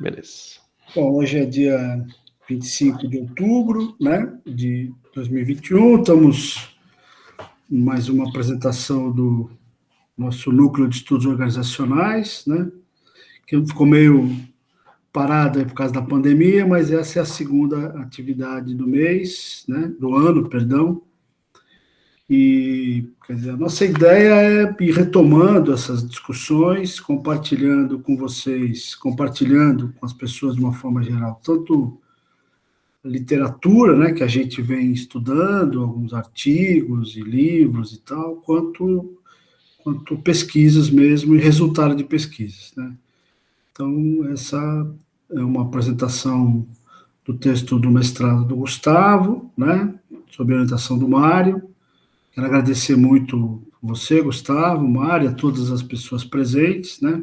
Beleza. Bom, hoje é dia 25 de outubro, né, de 2021. Estamos em mais uma apresentação do nosso núcleo de estudos organizacionais, né, que ficou meio parada por causa da pandemia, mas essa é a segunda atividade do mês, né, do ano, perdão. E, quer dizer, a nossa ideia é ir retomando essas discussões, compartilhando com vocês, compartilhando com as pessoas de uma forma geral, tanto literatura, né, que a gente vem estudando, alguns artigos e livros e tal, quanto pesquisas mesmo e resultado de pesquisas, né. Então, essa é uma apresentação do texto do mestrado do Gustavo, né, sob a orientação do Mário. Quero agradecer muito você, Gustavo, Mário, a todas as pessoas presentes, né?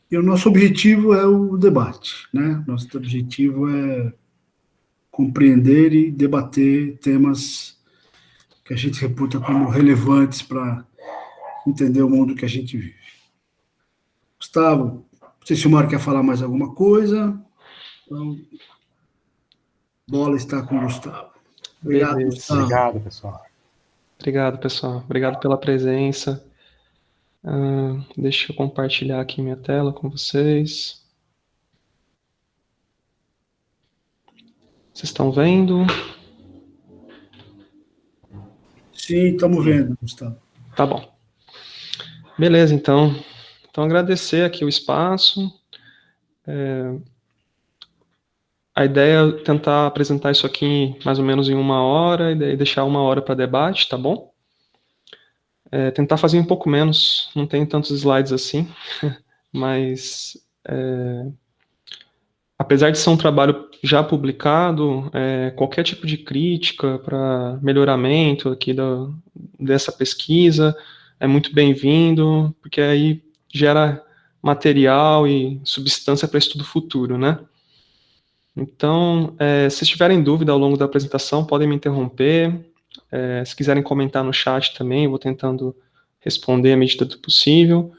E o nosso objetivo é o debate, né? Nosso objetivo é compreender e debater temas que a gente reputa como relevantes para entender o mundo que a gente vive. Gustavo, não sei se o Mário quer falar mais alguma coisa. Então, bola está com o Gustavo. Obrigado, Beleza. Gustavo. Obrigado, pessoal. Obrigado, pessoal. Obrigado pela presença. Deixa eu compartilhar aqui minha tela com vocês. Vocês estão vendo? Sim, estamos vendo, Gustavo. Tá bom. Beleza, então. Então, agradecer aqui o espaço. A ideia é tentar apresentar isso aqui mais ou menos em 1 hora e daí deixar 1 hora para debate, tá bom? Tentar fazer um pouco menos, não tem tantos slides assim, mas apesar de ser um trabalho já publicado, qualquer tipo de crítica para melhoramento aqui dessa pesquisa é muito bem-vindo, porque aí gera material e substância para estudo futuro, né? Então, se tiverem dúvida ao longo da apresentação, podem me interromper. Se quiserem comentar no chat também, eu vou tentando responder à medida do possível.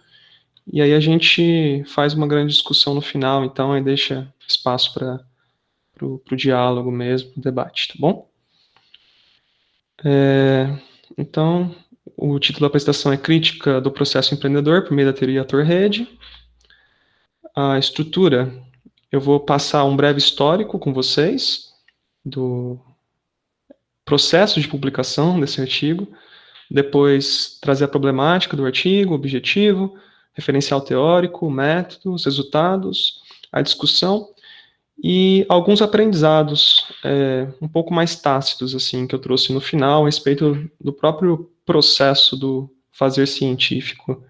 E aí a gente faz uma grande discussão no final, então aí deixa espaço para o diálogo mesmo, o debate, tá bom? Então, o título da apresentação é Crítica do Processo Empreendedor por meio da teoria Ator-Rede. A estrutura, eu vou passar um breve histórico com vocês do processo de publicação desse artigo, depois trazer a problemática do artigo, objetivo, referencial teórico, métodos, resultados, a discussão e alguns aprendizados um pouco mais tácitos, assim, que eu trouxe no final, a respeito do próprio processo do fazer científico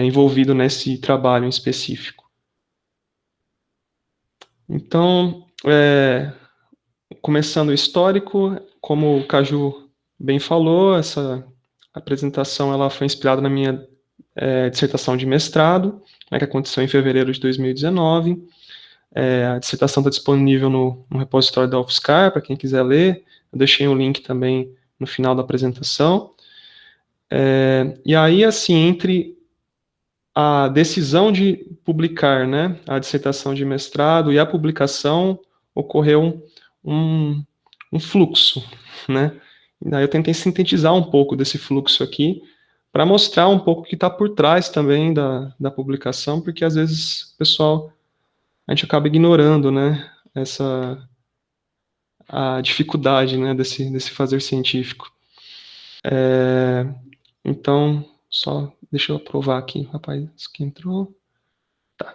envolvido nesse trabalho em específico. Então, começando o histórico, como o Caju bem falou, essa apresentação ela foi inspirada na minha dissertação de mestrado, né, que aconteceu em fevereiro de 2019. A dissertação está disponível no repositório da UFSCar, para quem quiser ler. Eu deixei um link também no final da apresentação. E aí, assim, entre a decisão de publicar, né, a dissertação de mestrado e a publicação, ocorreu um fluxo, né? E daí eu tentei sintetizar um pouco desse fluxo aqui, para mostrar um pouco o que está por trás também da publicação, porque às vezes, pessoal, a gente acaba ignorando, né, a dificuldade, né, desse fazer científico. Então, só deixa eu aprovar aqui, rapaz, isso que entrou. Tá.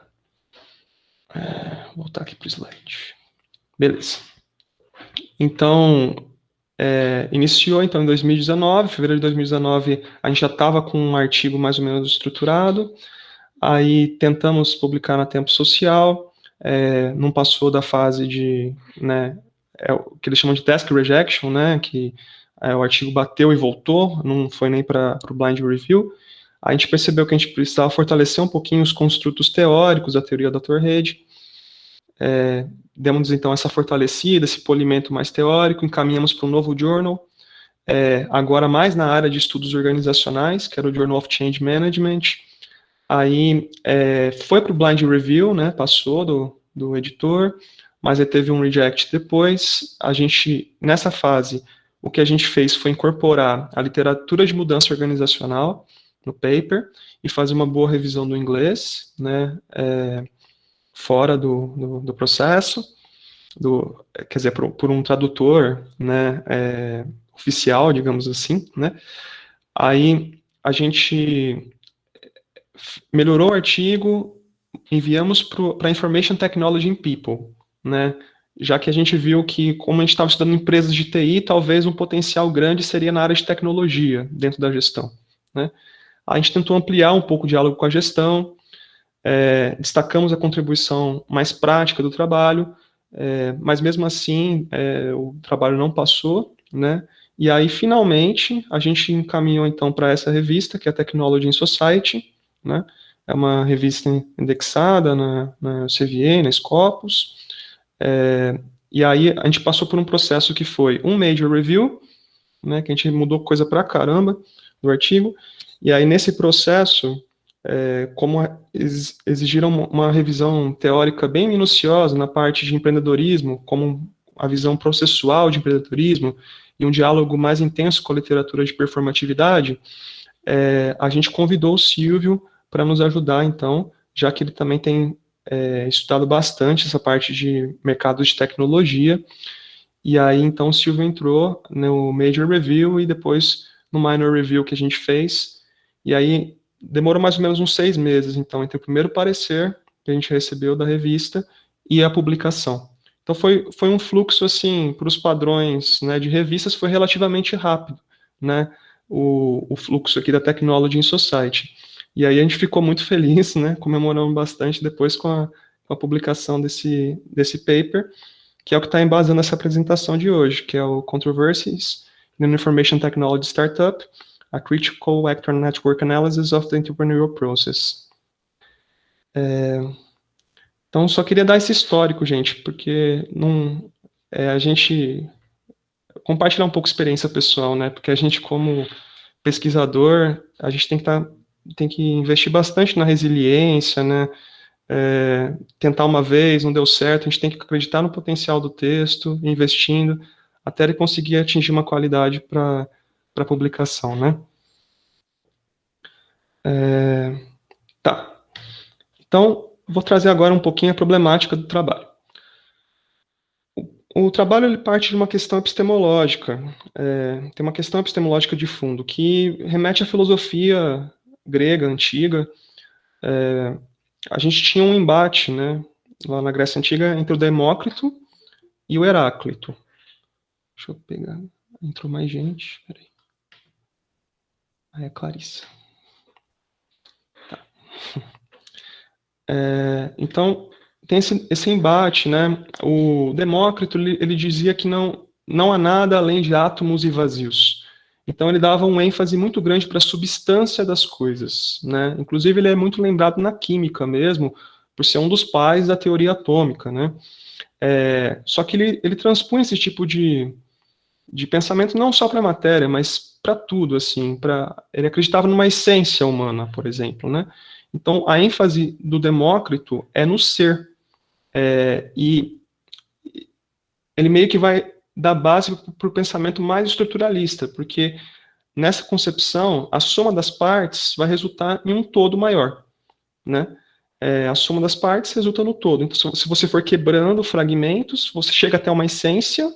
Voltar aqui para o slide. Beleza. Então, iniciou então em 2019, fevereiro de 2019, a gente já estava com um artigo mais ou menos estruturado, aí tentamos publicar na Tempo Social, não passou da fase de, né, o que eles chamam de task rejection, né, que o artigo bateu e voltou, não foi nem para o blind review. A gente percebeu que a gente precisava fortalecer um pouquinho os construtos teóricos da teoria da Ator-Rede. Demos então essa fortalecida, esse polimento mais teórico, encaminhamos para um novo journal, agora mais na área de estudos organizacionais, que era o Journal of Change Management. Aí foi para o blind review, né, passou do editor, mas aí teve um reject depois. A gente, nessa fase, o que a gente fez foi incorporar a literatura de mudança organizacional no paper e fazer uma boa revisão do inglês, né, fora do processo, quer dizer, por um tradutor, né, oficial, digamos assim, né. Aí a gente melhorou o artigo, enviamos para Information Technology in People, né? Já que a gente viu que, como a gente estava estudando empresas de TI, talvez um potencial grande seria na área de tecnologia, dentro da gestão, né? A gente tentou ampliar um pouco o diálogo com a gestão, destacamos a contribuição mais prática do trabalho, mas mesmo assim o trabalho não passou, né? E aí, finalmente, a gente encaminhou então para essa revista, que é a Technology in Society, né? É uma revista indexada na CVA, na Scopus, e aí a gente passou por um processo que foi um major review, né, que a gente mudou coisa pra caramba do artigo, e aí nesse processo, como exigiram uma revisão teórica bem minuciosa na parte de empreendedorismo, como a visão processual de empreendedorismo e um diálogo mais intenso com a literatura de performatividade, a gente convidou o Silvio para nos ajudar, então, já que ele também tem estudado bastante essa parte de mercado de tecnologia, e aí, então, o Silvio entrou no Major Review e depois no Minor Review que a gente fez, e aí demorou mais ou menos uns 6 meses, então, entre o primeiro parecer que a gente recebeu da revista e a publicação. Então, foi um fluxo, assim, para os padrões, né, de revistas, foi relativamente rápido, né, o fluxo aqui da Technology in Society. E aí a gente ficou muito feliz, né, comemorando bastante depois com a publicação desse paper, que é o que está embasando essa apresentação de hoje, que é o Controversies in an Information Technology Startup, a Critical Actor Network Analysis of the Entrepreneurial Process. Então, só queria dar esse histórico, gente, porque a gente compartilhar um pouco a experiência pessoal, né? Porque a gente, como pesquisador, a gente tem que investir bastante na resiliência, né? Tentar uma vez, não deu certo, a gente tem que acreditar no potencial do texto, investindo, até ele conseguir atingir uma qualidade para publicação, né? Tá. Então, vou trazer agora um pouquinho a problemática do trabalho. O trabalho ele parte de uma questão epistemológica, tem uma questão epistemológica de fundo, que remete à filosofia grega antiga. A gente tinha um embate, né, lá na Grécia Antiga, entre o Demócrito e o Heráclito. Deixa eu pegar. Entrou mais gente. Peraí. Ah, é a Clarissa. Tá. Então, tem esse embate, né? O Demócrito ele dizia que não há nada além de átomos e vazios. Então, ele dava um ênfase muito grande para a substância das coisas, né? Inclusive, ele é muito lembrado na química mesmo, por ser um dos pais da teoria atômica, né? Só que ele transpunha esse tipo de pensamento não só para a matéria, mas para tudo, assim, ele acreditava numa essência humana, por exemplo, né? Então, a ênfase do Demócrito é no ser, e ele meio que vai dar base para o pensamento mais estruturalista, porque nessa concepção, a soma das partes vai resultar em um todo maior, né? A soma das partes resulta no todo. Então, se você for quebrando fragmentos, você chega até uma essência,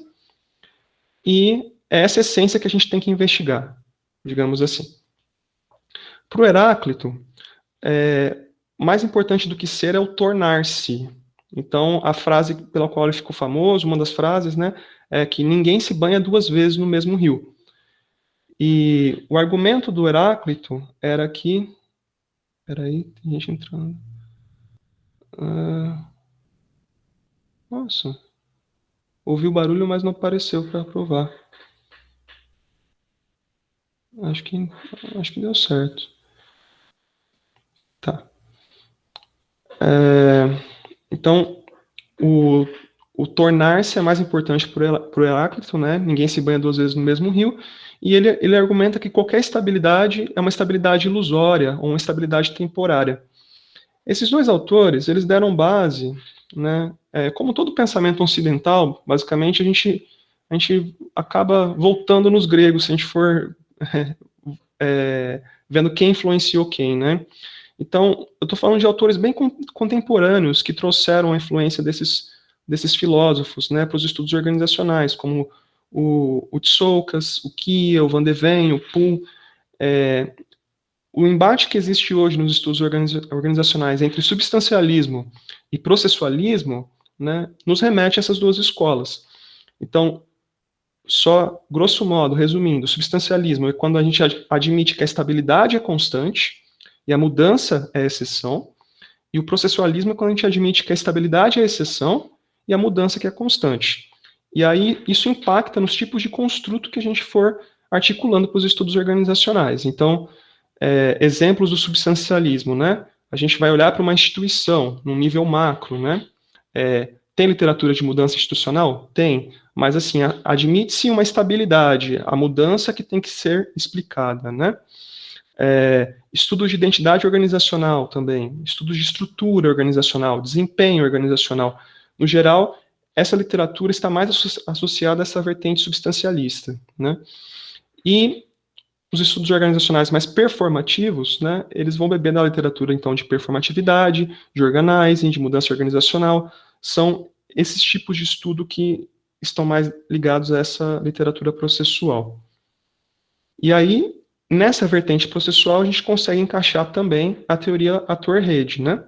e é essa essência que a gente tem que investigar, digamos assim. Para o Heráclito, mais importante do que ser é o tornar-se. Então, a frase pela qual ele ficou famoso, uma das frases, né, é que ninguém se banha 2 vezes no mesmo rio. E o argumento do Heráclito era que... Peraí, tem gente entrando. Nossa. Ouvi o barulho, mas não apareceu para provar. Acho que deu certo. Tá. Então, o tornar-se é mais importante para o Heráclito, né? Ninguém se banha duas vezes no mesmo rio. E ele argumenta que qualquer estabilidade é uma estabilidade ilusória, ou uma estabilidade temporária. Esses dois autores, eles deram base, né? Como todo pensamento ocidental, basicamente, a gente acaba voltando nos gregos, se a gente for vendo quem influenciou quem, né? Então, eu estou falando de autores bem contemporâneos que trouxeram a influência desses filósofos, né, para os estudos organizacionais, como o Tsoukas, o Kia, o Van de Ven, o Poole. O embate que existe hoje nos estudos organizacionais entre substancialismo e processualismo, né, nos remete a essas duas escolas. Então, só grosso modo, resumindo, o substancialismo é quando a gente admite que a estabilidade é constante e a mudança é exceção, e o processualismo é quando a gente admite que a estabilidade é exceção e a mudança que é constante. E aí isso impacta nos tipos de construto que a gente for articulando para os estudos organizacionais. Então, exemplos do substancialismo, né? A gente vai olhar para uma instituição, num nível macro, né? Tem literatura de mudança institucional? Tem, mas assim, admite-se uma estabilidade, a mudança que tem que ser explicada, né? Estudos de identidade organizacional também, estudos de estrutura organizacional, desempenho organizacional. No geral, essa literatura está mais associada a essa vertente substancialista, né? E os estudos organizacionais mais performativos, né, eles vão beber da literatura, então, de performatividade, de organizing, de mudança organizacional. São esses tipos de estudo que estão mais ligados a essa literatura processual. E aí, nessa vertente processual, a gente consegue encaixar também a teoria ator-rede, né?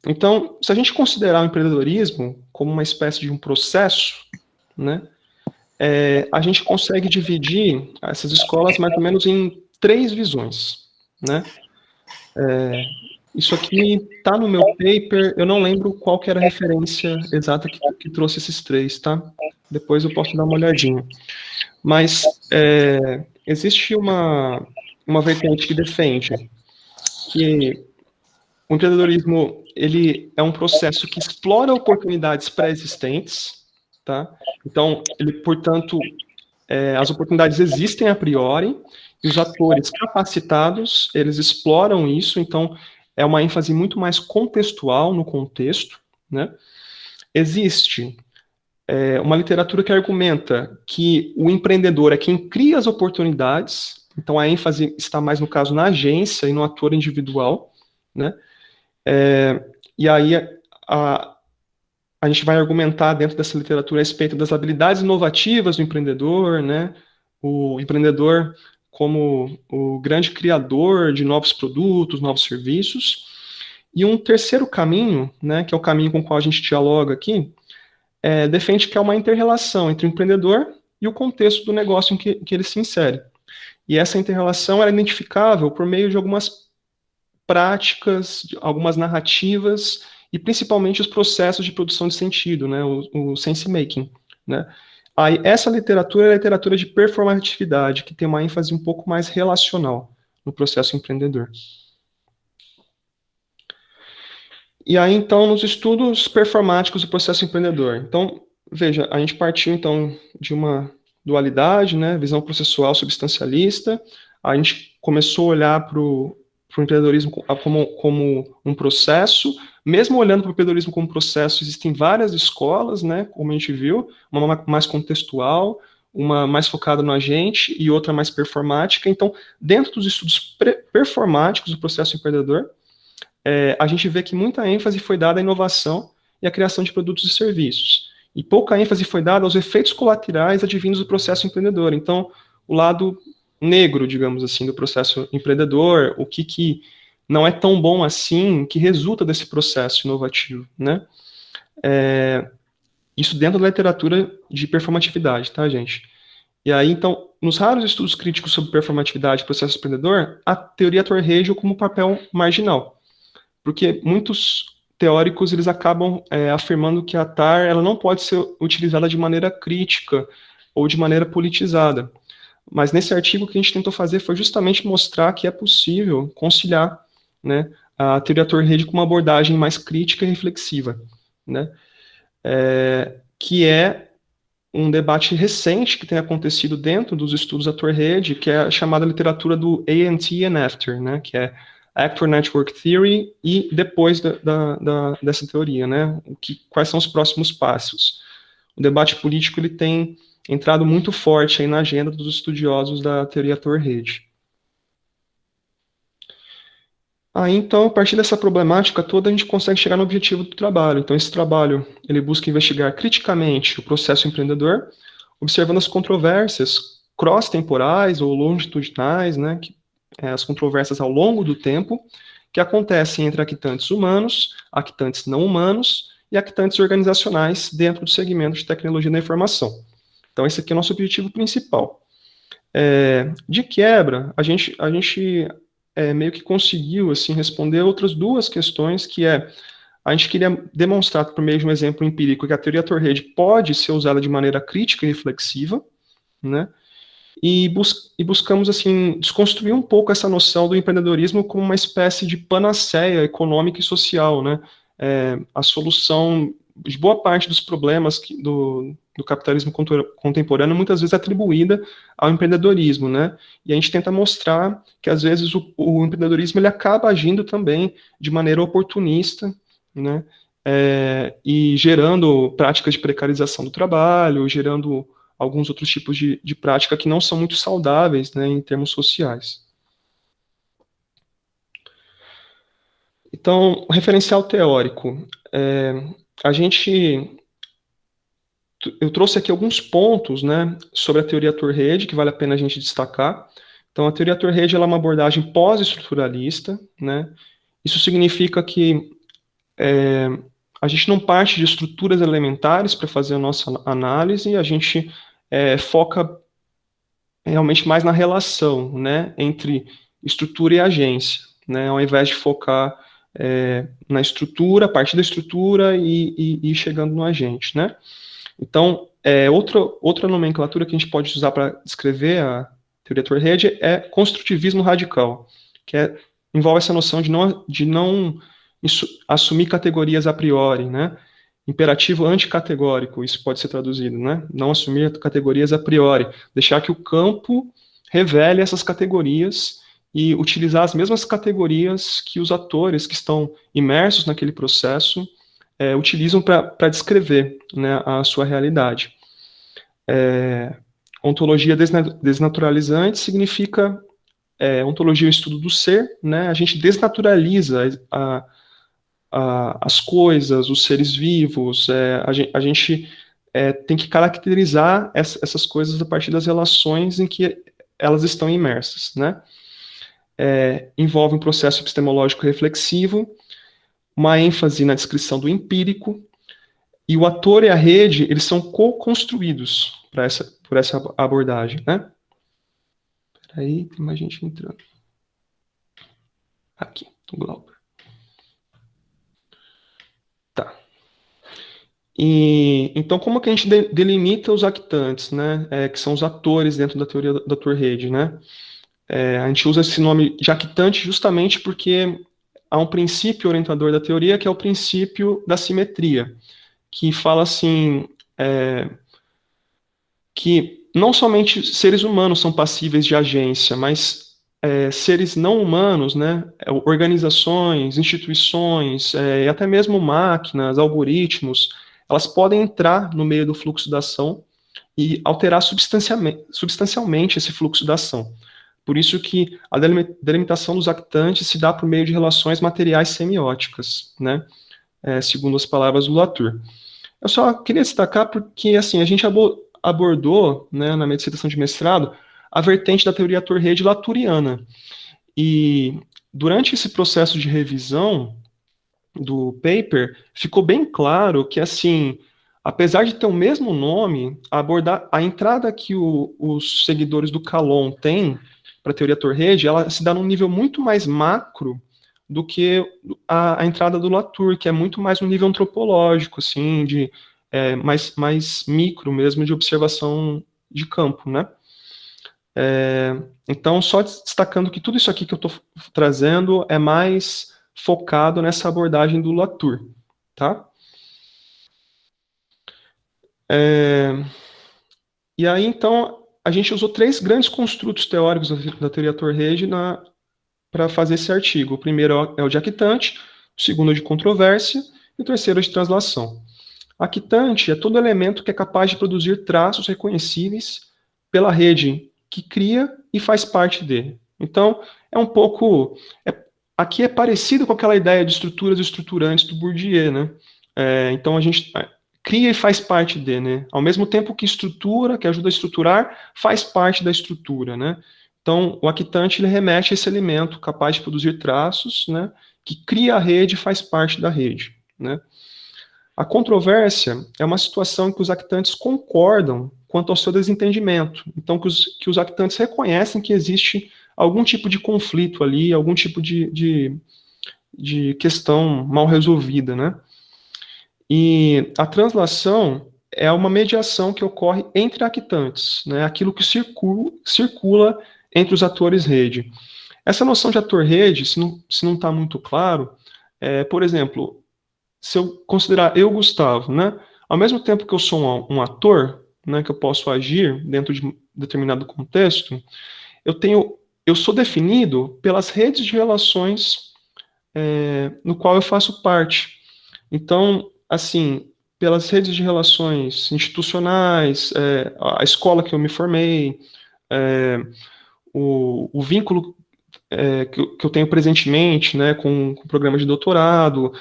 Então, se a gente considerar o empreendedorismo como uma espécie de um processo, né, a gente consegue dividir essas escolas mais ou menos em 3 visões, né? Isso aqui está no meu paper, eu não lembro qual que era a referência exata que trouxe esses 3, tá? Depois eu posso dar uma olhadinha. Mas existe uma vertente que defende que o empreendedorismo ele é um processo que explora oportunidades pré-existentes, tá? Então, ele, portanto, as oportunidades existem a priori, e os atores capacitados, eles exploram isso, então é uma ênfase muito mais contextual no contexto, né? Existe uma literatura que argumenta que o empreendedor é quem cria as oportunidades, então a ênfase está mais, no caso, na agência e no ator individual, né? E aí a gente vai argumentar dentro dessa literatura a respeito das habilidades inovativas do empreendedor, né? O empreendedor como o grande criador de novos produtos, novos serviços. E um terceiro caminho, né, que é o caminho com o qual a gente dialoga aqui, defende que há uma inter-relação entre o empreendedor e o contexto do negócio em que ele se insere. E essa inter-relação é identificável por meio de algumas práticas, algumas narrativas e principalmente os processos de produção de sentido, né, o sense making, né. Aí, essa literatura é a literatura de performatividade, que tem uma ênfase um pouco mais relacional no processo empreendedor. E aí, então, nos estudos performáticos do processo empreendedor. Então, veja, a gente partiu, então, de uma dualidade, né, visão processual substancialista, a gente começou a olhar para o empreendedorismo como um processo. Mesmo olhando para o empreendedorismo como processo, existem várias escolas, né, como a gente viu, uma mais contextual, uma mais focada no agente e outra mais performática. Então, dentro dos estudos performáticos do processo empreendedor, a gente vê que muita ênfase foi dada à inovação e à criação de produtos e serviços. E pouca ênfase foi dada aos efeitos colaterais advindos do processo empreendedor. Então, o lado negro, digamos assim, do processo empreendedor, o que não é tão bom assim, que resulta desse processo inovativo, né? Isso dentro da literatura de performatividade, tá, gente? E aí, então, nos raros estudos críticos sobre performatividade e processo empreendedor, a teoria Torrejio como papel marginal. Porque muitos teóricos, eles acabam afirmando que a TAR ela não pode ser utilizada de maneira crítica ou de maneira politizada. Mas nesse artigo o que a gente tentou fazer foi justamente mostrar que é possível conciliar, né, a teoria Torrejio com uma abordagem mais crítica e reflexiva, né? Que é um debate recente que tem acontecido dentro dos estudos ator-rede, que é a chamada literatura do A&T and After, né, que é Actor Network Theory, e depois dessa teoria, né, quais são os próximos passos. O debate político ele tem entrado muito forte aí na agenda dos estudiosos da teoria ator-rede. Aí, então, a partir dessa problemática toda, a gente consegue chegar no objetivo do trabalho. Então, esse trabalho, ele busca investigar criticamente o processo empreendedor, observando as controvérsias cross-temporais ou longitudinais, né, as controvérsias ao longo do tempo, que acontecem entre actantes humanos, actantes não humanos e actantes organizacionais dentro do segmento de tecnologia da informação. Então, esse aqui é o nosso objetivo principal. De quebra, a gente meio que conseguiu assim, responder outras duas questões, que a gente queria demonstrar, por meio de um exemplo empírico, que a teoria ator-rede pode ser usada de maneira crítica e reflexiva, né? E buscamos, assim, desconstruir um pouco essa noção do empreendedorismo como uma espécie de panaceia econômica e social, né? A solução de boa parte dos problemas do capitalismo contemporâneo muitas vezes é atribuída ao empreendedorismo, né? E a gente tenta mostrar que, às vezes, o empreendedorismo ele acaba agindo também de maneira oportunista, né? E gerando práticas de precarização do trabalho, gerando alguns outros tipos de prática que não são muito saudáveis, né, em termos sociais. Então, o referencial teórico. Eu trouxe aqui alguns pontos, né, sobre a teoria ator-rede, que vale a pena a gente destacar. Então, a teoria ator-rede é uma abordagem pós-estruturalista, né? Isso significa que a gente não parte de estruturas elementares para fazer a nossa análise, a gente foca realmente mais na relação, né, entre estrutura e agência, né, ao invés de focar na estrutura, a partir da estrutura e ir chegando no agente, né. Então, outra nomenclatura que a gente pode usar para descrever a teoria ator-rede é construtivismo radical, que envolve essa noção de não assumir categorias a priori, né, imperativo anticategórico, isso pode ser traduzido, né? Não assumir categorias a priori, deixar que o campo revele essas categorias e utilizar as mesmas categorias que os atores que estão imersos naquele processo utilizam para descrever, né, a sua realidade. Ontologia desnaturalizante significa ontologia é o estudo do ser, né? A gente desnaturaliza as coisas, os seres vivos, a gente tem que caracterizar essas coisas a partir das relações em que elas estão imersas, né? Envolve um processo epistemológico reflexivo, uma ênfase na descrição do empírico, e o ator e a rede, eles são co-construídos por essa abordagem, né? Peraí, tem mais gente entrando. Aqui, o Glauber. Tá. Então, como que a gente delimita os actantes, né? Que são os atores dentro da teoria da ator-rede, né? A gente usa esse nome de actante justamente porque há um princípio orientador da teoria, que é o princípio da simetria, que fala assim, que não somente seres humanos são passíveis de agência, mas seres não humanos, né, organizações, instituições, e até mesmo máquinas, algoritmos, elas podem entrar no meio do fluxo da ação e alterar substancialmente esse fluxo da ação. Por isso que a delimitação dos actantes se dá por meio de relações materiais semióticas, né, segundo as palavras do Latour. Eu só queria destacar porque, assim, a gente abordou, né, na minha dissertação de mestrado, a vertente da teoria ator-rede laturiana. E durante esse processo de revisão do paper, ficou bem claro que, assim, apesar de ter o mesmo nome, a entrada que os seguidores do Calon têm para a teoria ator-rede, ela se dá num nível muito mais macro do que a entrada do Latour, que é muito mais no nível antropológico, assim, mais micro mesmo, de observação de campo, né? Então, só destacando que tudo isso aqui que eu estou trazendo é mais focado nessa abordagem do Latour, tá? E aí, então, a gente usou 3 grandes construtos teóricos da teoria Ator-Rede para fazer esse artigo. O primeiro é o de actante, o segundo é de controvérsia e o terceiro é de translação. Actante é todo elemento que é capaz de produzir traços reconhecíveis pela rede que cria e faz parte dele. Então, é um pouco... aqui é parecido com aquela ideia de estruturas estruturantes do Bourdieu, né? Então, a gente cria e faz parte de, né? Ao mesmo tempo que estrutura, que ajuda a estruturar, faz parte da estrutura, né? Então, o actante, ele remete a esse elemento capaz de produzir traços, né? Que cria a rede e faz parte da rede, né? A controvérsia é uma situação em que os actantes concordam quanto ao seu desentendimento. Então, que os actantes reconhecem que existe algum tipo de conflito ali, algum tipo de questão mal resolvida, né? E a translação é uma mediação que ocorre entre actantes, né? Aquilo que circula entre os atores rede. Essa noção de ator-rede, se não está muito claro, por exemplo, se eu considerar eu, Gustavo, né? Ao mesmo tempo que eu sou um ator, né, que eu posso agir dentro de um determinado contexto, eu sou definido pelas redes de relações no qual eu faço parte. Então, assim, pelas redes de relações institucionais, a escola que eu me formei, o vínculo que eu tenho presentemente, né, com o programa de doutorado,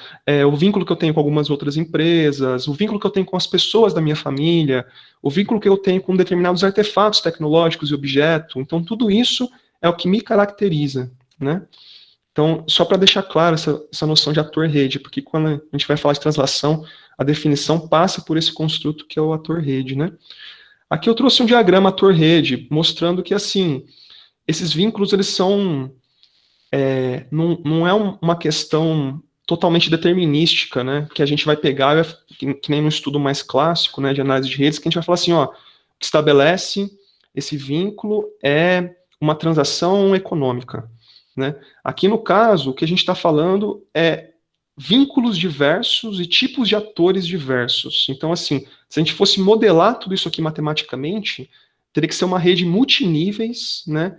o vínculo que eu tenho com algumas outras empresas, o vínculo que eu tenho com as pessoas da minha família, o vínculo que eu tenho com determinados artefatos tecnológicos e objetos. Então, tudo isso é o que me caracteriza, né? Então, só para deixar claro essa noção de ator-rede, porque quando a gente vai falar de translação, a definição passa por esse construto que é o ator-rede, né? Aqui eu trouxe um diagrama ator-rede, mostrando que, assim, esses vínculos, eles são... não é uma questão totalmente determinística, né? Que a gente vai pegar, que nem no estudo mais clássico, né, de análise de redes, que a gente vai falar assim, ó, o que estabelece esse vínculo é uma transação econômica, né? Aqui no caso, o que a gente está falando é vínculos diversos e tipos de atores diversos. Então, assim, se a gente fosse modelar tudo isso aqui matematicamente, teria que ser uma rede multiníveis, né?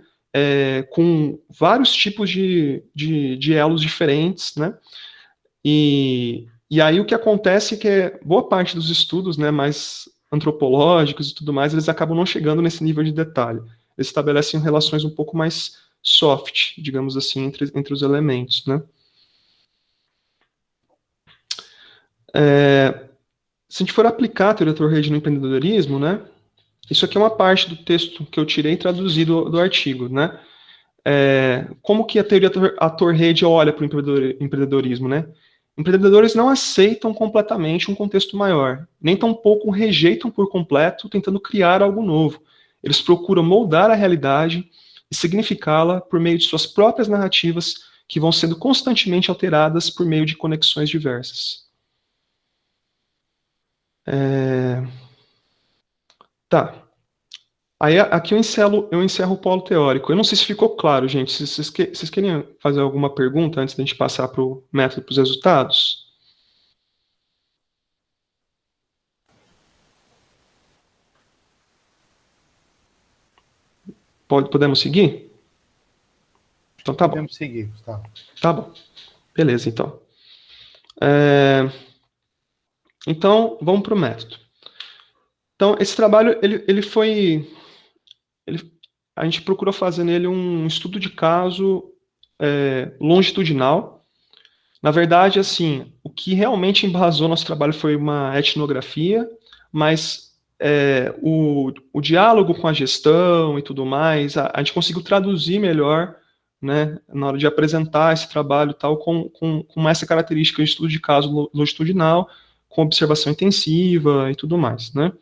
Com vários tipos de elos diferentes, né? E aí o que acontece é que boa parte dos estudos, né, mais antropológicos e tudo mais, eles acabam não chegando nesse nível de detalhe. Eles estabelecem relações um pouco mais soft, digamos assim, entre os elementos, né? Se a gente for aplicar a teoria Ator-Rede no empreendedorismo, né? Isso aqui é uma parte do texto que eu tirei e traduzi do artigo, né? Como que a teoria Ator-Rede olha para o empreendedorismo, né? Empreendedores não aceitam completamente um contexto maior, nem tampouco rejeitam por completo, tentando criar algo novo. Eles procuram moldar a realidade e significá-la por meio de suas próprias narrativas, que vão sendo constantemente alteradas por meio de conexões diversas. Tá. Aí aqui eu encerro o polo teórico. Eu não sei se ficou claro, gente. Se vocês queriam fazer alguma pergunta antes da gente passar para o método, para os resultados? Podemos seguir? Então tá bom. Podemos seguir, Gustavo. Tá bom. Beleza, então. Então, vamos para o método. Então, esse trabalho, a gente procurou fazer nele um estudo de caso longitudinal. Na verdade, assim, o que realmente embasou nosso trabalho foi uma etnografia, mas o diálogo com a gestão e tudo mais, a gente conseguiu traduzir melhor, né, na hora de apresentar esse trabalho e tal, com essa característica de estudo de caso longitudinal, com observação intensiva e tudo mais, né.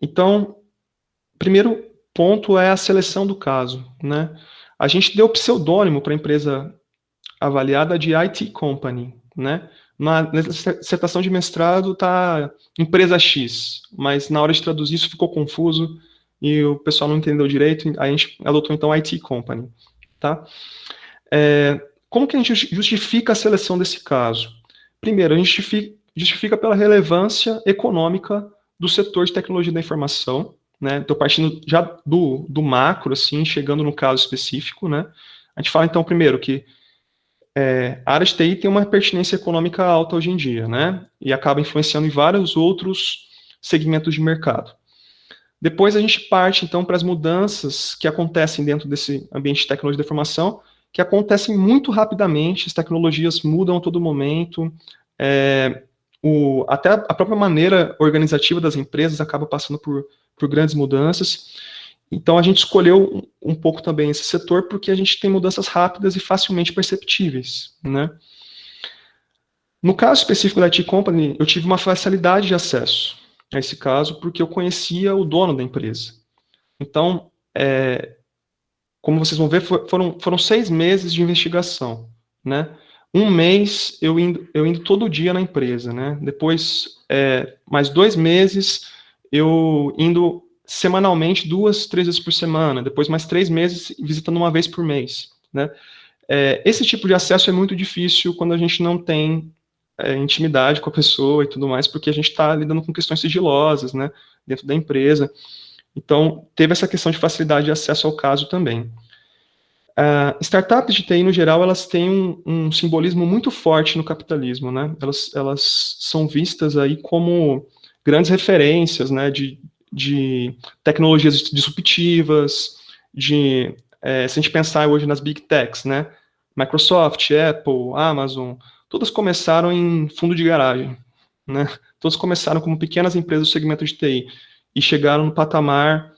Então, primeiro ponto é a seleção do caso, né. A gente deu pseudônimo para a empresa avaliada de IT Company, né. Na dissertação de mestrado está empresa X, mas na hora de traduzir isso ficou confuso e o pessoal não entendeu direito, aí a gente adotou então IT Company, tá? Como que a gente justifica a seleção desse caso? Primeiro, a gente justifica pela relevância econômica do setor de tecnologia da informação, né? Estou partindo já do macro, assim, chegando no caso específico, né? A gente fala, então, primeiro, que a área de TI tem uma pertinência econômica alta hoje em dia, né? E acaba influenciando em vários outros segmentos de mercado. Depois a gente parte, então, para as mudanças que acontecem dentro desse ambiente de tecnologia da informação, que acontecem muito rapidamente, as tecnologias mudam a todo momento, até a própria maneira organizativa das empresas acaba passando por grandes mudanças. Então, a gente escolheu um pouco também esse setor porque a gente tem mudanças rápidas e facilmente perceptíveis, né? No caso específico da IT Company, eu tive uma facilidade de acesso a esse caso porque eu conhecia o dono da empresa. Então, como vocês vão ver, foram 6 meses de investigação, né? Um mês eu indo todo dia na empresa, né? Depois, mais 2 meses eu indo semanalmente 2, 3 vezes por semana. Depois, mais 3 meses visitando uma vez por mês, né? Esse tipo de acesso é muito difícil quando a gente não tem intimidade com a pessoa e tudo mais, porque a gente está lidando com questões sigilosas, né? Dentro da empresa. Então, teve essa questão de facilidade de acesso ao caso também. Startups de TI, no geral, elas têm um simbolismo muito forte no capitalismo, né? Elas são vistas aí como grandes referências, né, de tecnologias disruptivas, se a gente pensar hoje nas Big Techs, né? Microsoft, Apple, Amazon, todas começaram em fundo de garagem, né? Todas começaram como pequenas empresas do segmento de TI e chegaram no patamar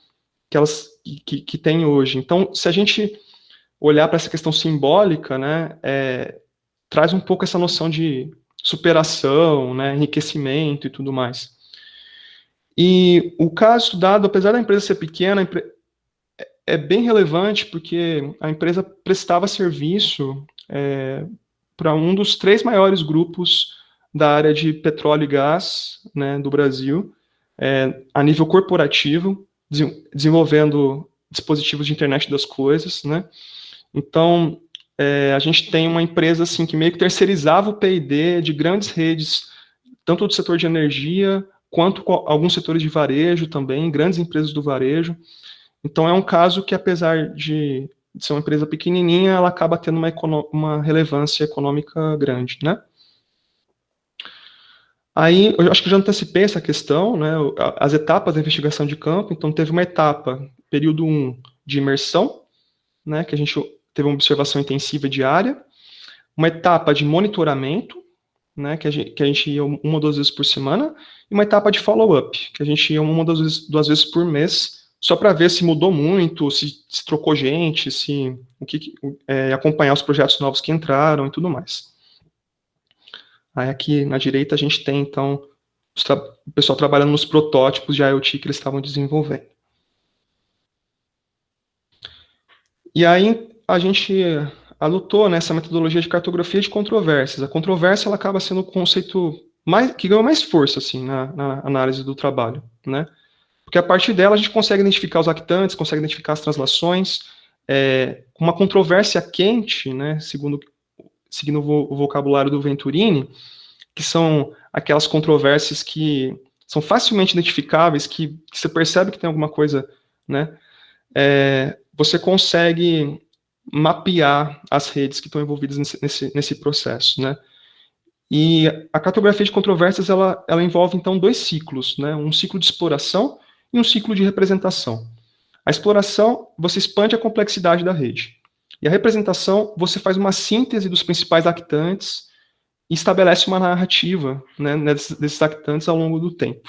que elas que têm hoje. Então, se a gente olhar para essa questão simbólica, né, traz um pouco essa noção de superação, né, enriquecimento e tudo mais. E o caso estudado, apesar da empresa ser pequena, é bem relevante porque a empresa prestava serviço para um dos 3 maiores grupos da área de petróleo e gás, né, do Brasil, a nível corporativo, desenvolvendo dispositivos de internet das coisas, né? Então, a gente tem uma empresa assim, que meio que terceirizava o P&D de grandes redes, tanto do setor de energia, quanto com alguns setores de varejo também, grandes empresas do varejo. Então, é um caso que, apesar de ser uma empresa pequenininha, ela acaba tendo uma relevância econômica grande, né? Aí, eu acho que já antecipei essa questão, né? As etapas da investigação de campo. Então, teve uma etapa, período 1, de imersão, né? Que a gente teve uma observação intensiva diária, uma etapa de monitoramento, né, que a gente ia 1 ou 2 vezes por semana, e uma etapa de follow-up, que a gente ia 1 ou 2 vezes por mês, só para ver se mudou muito, se trocou gente, acompanhar os projetos novos que entraram e tudo mais. Aí aqui na direita a gente tem, então, o pessoal trabalhando nos protótipos de IoT que eles estavam desenvolvendo. E aí a gente adotou nessa metodologia de cartografia de controvérsias. A controvérsia ela acaba sendo o conceito que ganhou mais força assim, na análise do trabalho, né? Porque a partir dela a gente consegue identificar os actantes, consegue identificar as translações. Uma controvérsia quente, né, seguindo o vocabulário do Venturini, que são aquelas controvérsias que são facilmente identificáveis, que você percebe que tem alguma coisa, né? Você consegue mapear as redes que estão envolvidas nesse processo, né? E a cartografia de controvérsias, ela envolve, então, 2 ciclos, né? Um ciclo de exploração e um ciclo de representação. A exploração, você expande a complexidade da rede. E a representação, você faz uma síntese dos principais actantes e estabelece uma narrativa, né, desses actantes ao longo do tempo.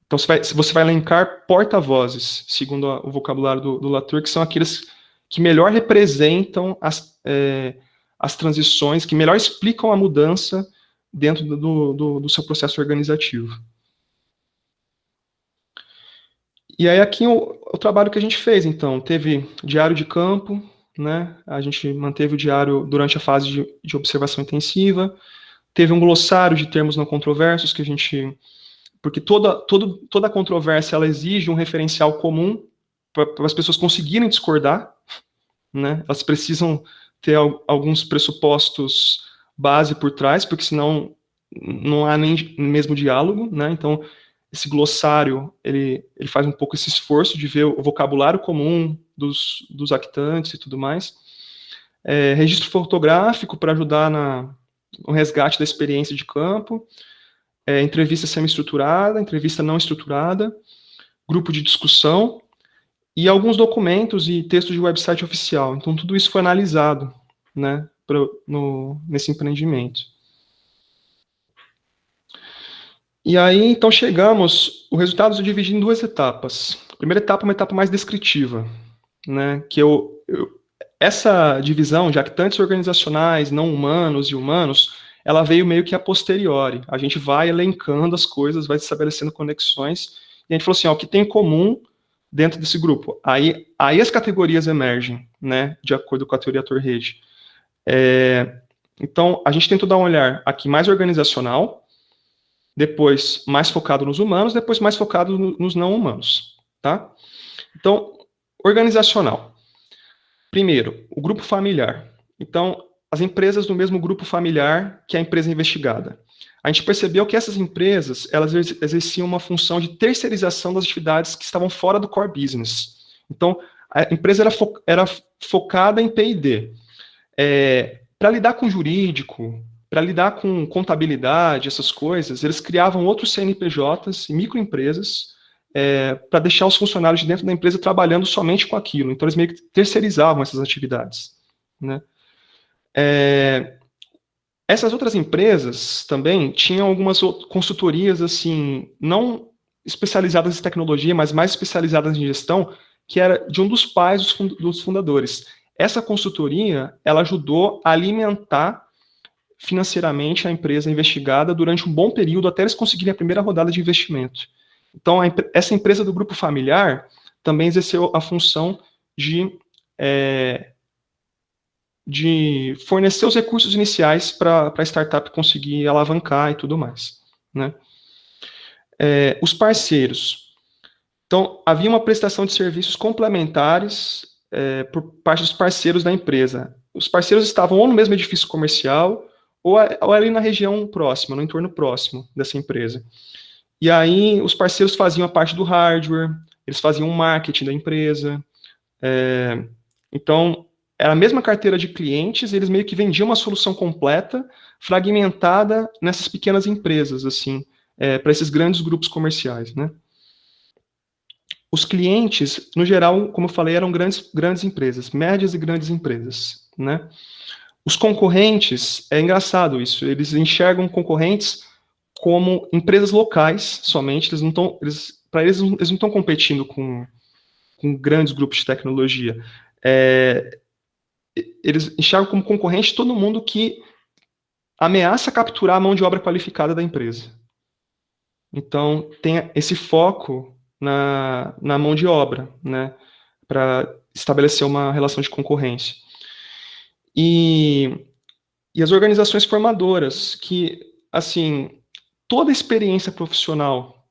Então, você vai elencar porta-vozes, segundo o vocabulário do Latour, que são aqueles que melhor representam as transições, que melhor explicam a mudança dentro do seu processo organizativo. E aí aqui o trabalho que a gente fez, então, teve diário de campo, né? A gente manteve o diário durante a fase de observação intensiva, teve um glossário de termos não controversos que a gente... Porque toda controvérsia ela exige um referencial comum para as pessoas conseguirem discordar, né? Elas precisam ter alguns pressupostos base por trás, porque senão não há nem mesmo diálogo, né? Então, esse glossário, ele faz um pouco esse esforço de ver o vocabulário comum dos actantes e tudo mais. Registro fotográfico para ajudar no resgate da experiência de campo. Entrevista semi-estruturada, entrevista não estruturada, grupo de discussão e alguns documentos e textos de website oficial. Então, tudo isso foi analisado, né, nesse empreendimento. E aí, então, o resultado eu dividi em 2 etapas. A primeira etapa é uma etapa mais descritiva, né, que essa divisão de actantes organizacionais, não humanos e humanos, ela veio meio que a posteriori. A gente vai elencando as coisas, vai estabelecendo conexões, e a gente falou assim, ó, o que tem em comum dentro desse grupo? Aí as categorias emergem, né, de acordo com a teoria Torrede. Então, a gente tentou dar um olhar aqui mais organizacional, depois mais focado nos humanos, depois mais focado nos não humanos, tá? Então, organizacional. Primeiro, o grupo familiar. Então, as empresas do mesmo grupo familiar que a empresa investigada. A gente percebeu que essas empresas, elas exerciam uma função de terceirização das atividades que estavam fora do core business. Então, a empresa era focada em P&D. Para lidar com jurídico, para lidar com contabilidade, essas coisas, eles criavam outros CNPJs e microempresas para deixar os funcionários de dentro da empresa trabalhando somente com aquilo. Então, eles meio que terceirizavam essas atividades, né? Essas outras empresas também tinham algumas consultorias, assim, não especializadas em tecnologia, mas mais especializadas em gestão, que era de um dos pais dos fundadores. Essa consultoria, ela ajudou a alimentar financeiramente a empresa investigada durante um bom período, até eles conseguirem a primeira rodada de investimento. Então, essa empresa do grupo familiar também exerceu a função de fornecer os recursos iniciais para a startup conseguir alavancar e tudo mais, né? Os parceiros. Então, havia uma prestação de serviços complementares por parte dos parceiros da empresa. Os parceiros estavam ou no mesmo edifício comercial ou ali na região próxima, no entorno próximo dessa empresa. E aí, os parceiros faziam a parte do hardware, eles faziam o marketing da empresa. Então, era a mesma carteira de clientes, eles meio que vendiam uma solução completa, fragmentada nessas pequenas empresas, assim, para esses grandes grupos comerciais, né? Os clientes, no geral, como eu falei, eram grandes empresas, médias e grandes empresas, né? Os concorrentes, é engraçado isso, eles enxergam concorrentes como empresas locais somente, eles não estão competindo com grandes grupos de tecnologia. Eles enxergam como concorrente todo mundo que ameaça capturar a mão de obra qualificada da empresa. Então, tem esse foco na mão de obra, né, para estabelecer uma relação de concorrência. E as organizações formadoras, que, assim, toda experiência profissional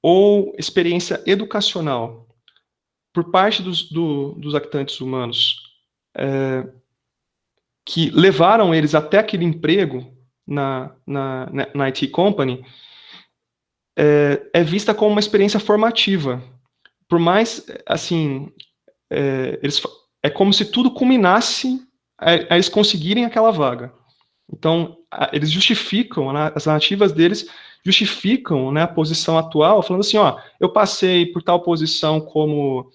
ou experiência educacional por parte dos actantes humanos que levaram eles até aquele emprego na IT Company é vista como uma experiência formativa. Por mais, assim, é como se tudo culminasse a eles conseguirem aquela vaga. Então, eles justificam, as narrativas deles justificam, né, a posição atual, falando assim, ó, eu passei por tal posição como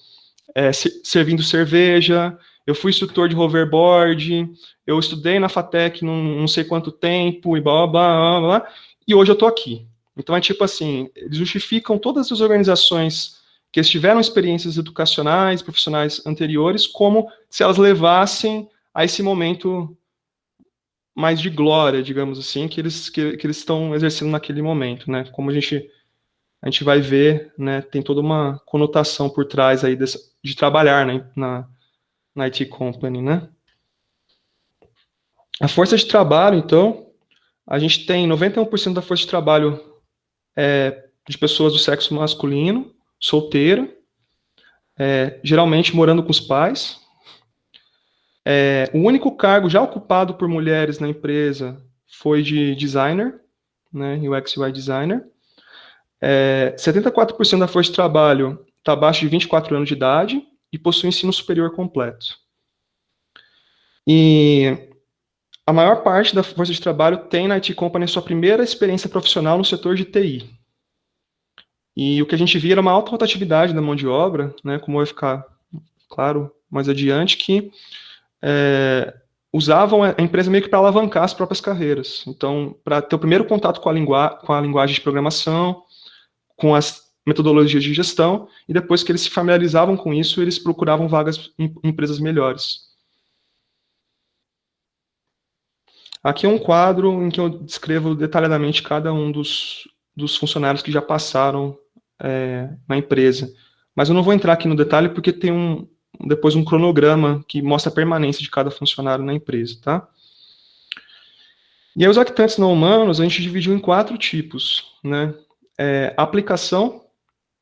servindo cerveja, eu fui instrutor de hoverboard, eu estudei na FATEC não sei quanto tempo, e blá, blá, blá, blá, e hoje eu tô aqui. Então, é tipo assim, eles justificam todas as organizações que tiveram experiências educacionais, profissionais anteriores, como se elas levassem a esse momento mais de glória, digamos assim, que eles estão exercendo naquele momento, né? Como a gente vai ver, né, tem toda uma conotação por trás aí de trabalhar, né, na IT Company, né? A força de trabalho, então, a gente tem 91% da força de trabalho de pessoas do sexo masculino, solteira, geralmente morando com os pais. O único cargo já ocupado por mulheres na empresa foi de designer, né, UX UI Designer. 74% da força de trabalho está abaixo de 24 anos de idade e possui ensino superior completo. E a maior parte da força de trabalho tem na IT Company sua primeira experiência profissional no setor de TI. E o que a gente via era uma alta rotatividade da mão de obra, né, como vai ficar claro mais adiante, que usavam a empresa meio que para alavancar as próprias carreiras. Então, para ter o primeiro contato com a linguagem de programação, com as metodologias de gestão, e depois que eles se familiarizavam com isso, eles procuravam vagas em empresas melhores. Aqui é um quadro em que eu descrevo detalhadamente cada um dos funcionários que já passaram na empresa. Mas eu não vou entrar aqui no detalhe porque tem depois um cronograma que mostra a permanência de cada funcionário na empresa, tá? E aí os actantes não humanos a gente dividiu em 4 tipos, né? A aplicação,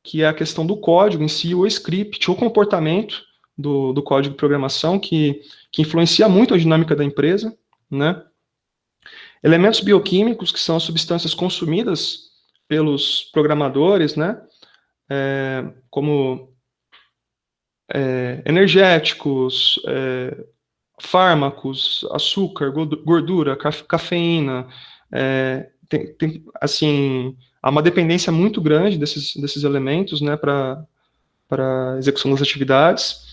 que é a questão do código em si, o script, o comportamento do código de programação, que influencia muito a dinâmica da empresa, né? Elementos bioquímicos, que são as substâncias consumidas pelos programadores, né? Como energéticos, fármacos, açúcar, gordura, cafeína. Tem, assim, há uma dependência muito grande desses elementos, né, para a execução das atividades.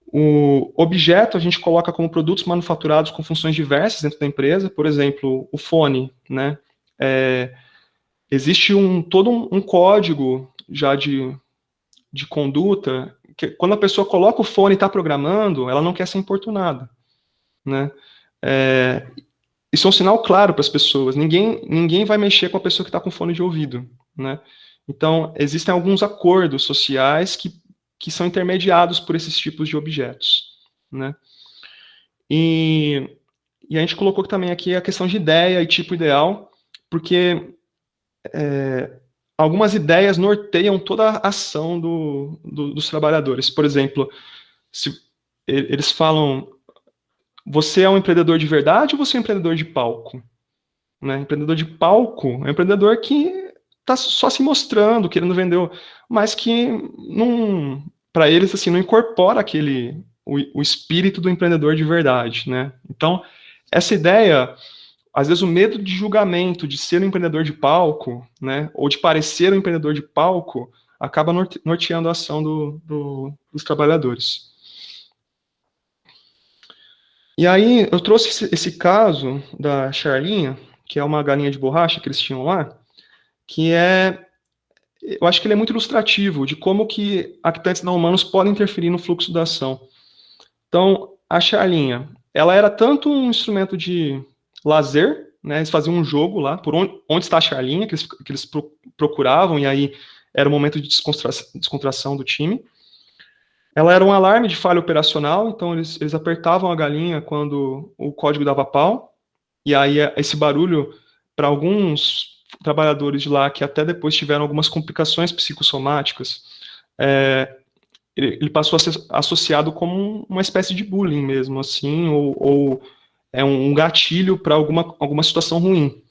O objeto a gente coloca como produtos manufaturados com funções diversas dentro da empresa. Por exemplo, o fone, né? Existe todo um código já de conduta, que quando a pessoa coloca o fone e está programando, ela não quer ser importunada, né? Isso é um sinal claro para as pessoas. Ninguém vai mexer com a pessoa que está com fone de ouvido, né? Então, existem alguns acordos sociais que são intermediados por esses tipos de objetos, né? E a gente colocou também aqui a questão de ideia e tipo ideal, porque algumas ideias norteiam toda a ação dos trabalhadores. Por exemplo, se eles falam, você é um empreendedor de verdade ou você é um empreendedor de palco? Né? Empreendedor de palco é um empreendedor que está só se mostrando, querendo vender, mas que para eles assim, não incorpora o espírito do empreendedor de verdade. Né? Então, essa ideia, às vezes o medo de julgamento, de ser um empreendedor de palco, né, ou de parecer um empreendedor de palco, acaba norteando a ação dos trabalhadores. E aí eu trouxe esse caso da Charlinha, que é uma galinha de borracha que eles tinham lá, que eu acho que ele é muito ilustrativo de como que actantes não humanos podem interferir no fluxo da ação. Então, a Charlinha, ela era tanto um instrumento de lazer, né, eles faziam um jogo lá, por onde está a Charlinha, que eles procuravam, e aí era o momento de descontração do time. Ela era um alarme de falha operacional, então eles apertavam a galinha quando o código dava pau, e aí esse barulho, para alguns trabalhadores de lá, que até depois tiveram algumas complicações psicossomáticas, ele passou a ser associado como uma espécie de bullying mesmo, assim, ou é um gatilho para alguma situação ruim,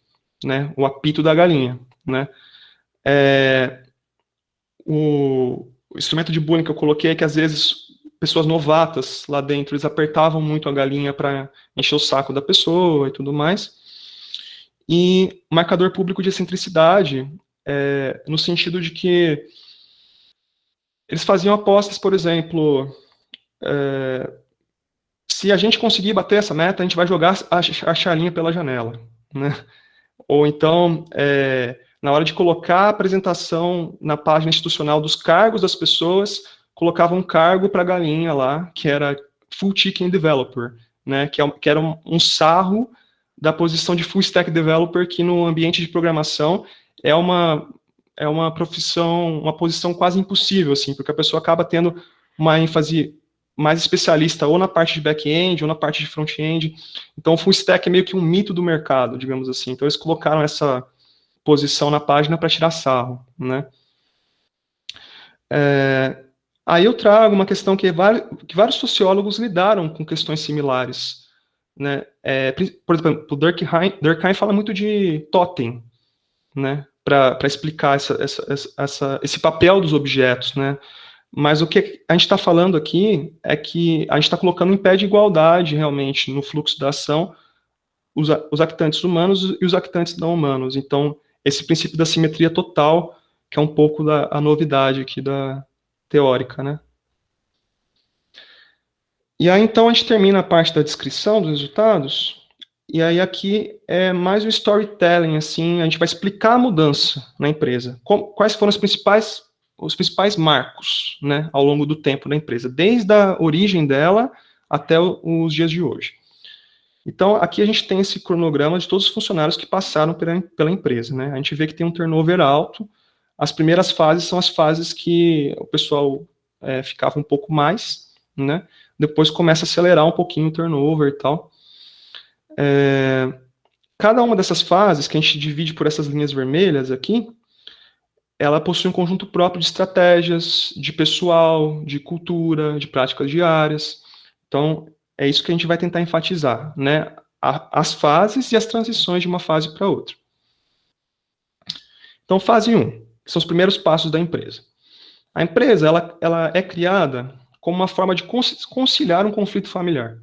né? O apito da galinha, né? O instrumento de bullying que eu coloquei é que às vezes pessoas novatas lá dentro, eles apertavam muito a galinha para encher o saco da pessoa e tudo mais. E marcador público de excentricidade, no sentido de que eles faziam apostas, por exemplo, se a gente conseguir bater essa meta, a gente vai jogar a Charlinha pela janela, né? Ou então, na hora de colocar a apresentação na página institucional dos cargos das pessoas, colocava um cargo para a galinha lá, que era Full Chicken Developer, né? Que era um sarro da posição de Full Stack Developer, que no ambiente de programação é uma profissão, uma posição quase impossível, assim, porque a pessoa acaba tendo uma ênfase mais especialista ou na parte de back-end ou na parte de front-end. Então, o full stack é meio que um mito do mercado, digamos assim. Então, eles colocaram essa posição na página para tirar sarro, né? Aí eu trago uma questão que vários sociólogos lidaram com questões similares. né? Por exemplo, o Durkheim fala muito de totem, né? Para explicar esse papel dos objetos, né? Mas o que a gente está falando aqui é que a gente está colocando em pé de igualdade, realmente, no fluxo da ação, os actantes humanos e os actantes não humanos. Então, esse princípio da simetria total, que é um pouco a novidade aqui da teórica, né? E aí, então, a gente termina a parte da descrição dos resultados, e aí aqui é mais um storytelling, assim, a gente vai explicar a mudança na empresa. Quais foram os principais marcos, né, ao longo do tempo da empresa, desde a origem dela até os dias de hoje. Então, aqui a gente tem esse cronograma de todos os funcionários que passaram pela empresa, né? A gente vê que tem um turnover alto. As primeiras fases são as fases que o pessoal ficava um pouco mais, né? Depois começa a acelerar um pouquinho o turnover e tal. Cada uma dessas fases, que a gente divide por essas linhas vermelhas aqui, ela possui um conjunto próprio de estratégias, de pessoal, de cultura, de práticas diárias. Então, é isso que a gente vai tentar enfatizar, né? As fases e as transições de uma fase para outra. Então, fase 1, que são os primeiros passos da empresa. A empresa, ela é criada como uma forma de conciliar um conflito familiar.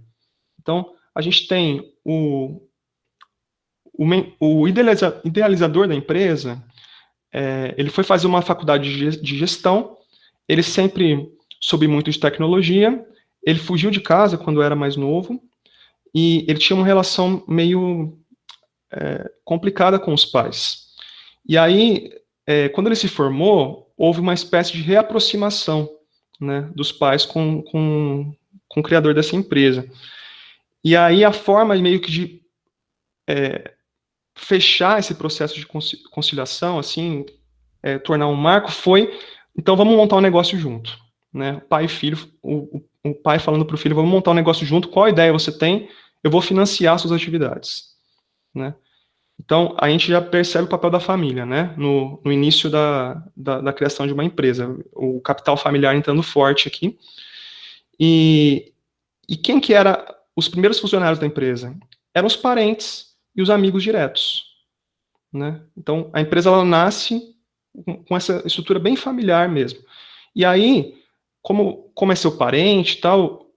Então, a gente tem o idealizador da empresa, ele foi fazer uma faculdade de gestão, ele sempre soube muito de tecnologia, ele fugiu de casa quando era mais novo, e ele tinha uma relação meio complicada com os pais. E aí, quando ele se formou, houve uma espécie de reaproximação, né, dos pais com o criador dessa empresa. E aí a forma meio que de fechar esse processo de conciliação, assim, tornar um marco, foi, então vamos montar um negócio junto, né? Pai e filho, o pai falando para o filho, vamos montar um negócio junto, qual ideia você tem? Eu vou financiar suas atividades, né? Então, a gente já percebe o papel da família, né? No início da criação de uma empresa, o capital familiar entrando forte aqui. E quem que era os primeiros funcionários da empresa? Eram os parentes e os amigos diretos, né? Então, a empresa, ela nasce com essa estrutura bem familiar mesmo. E aí, como é seu parente e tal,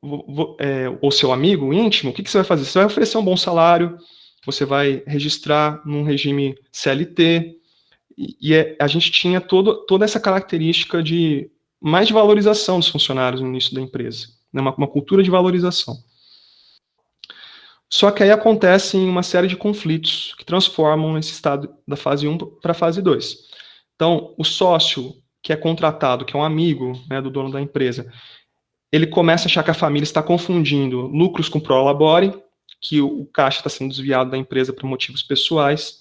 ou seu amigo íntimo, o que você vai fazer? Você vai oferecer um bom salário, você vai registrar num regime CLT, a gente tinha toda essa característica mais de valorização dos funcionários no início da empresa, né? Uma cultura de valorização. Só que aí acontecem uma série de conflitos que transformam esse estado da fase 1 para a fase 2. Então, o sócio que é contratado, que é um amigo, né, do dono da empresa, ele começa a achar que a família está confundindo lucros com prolabore, que o caixa está sendo desviado da empresa por motivos pessoais.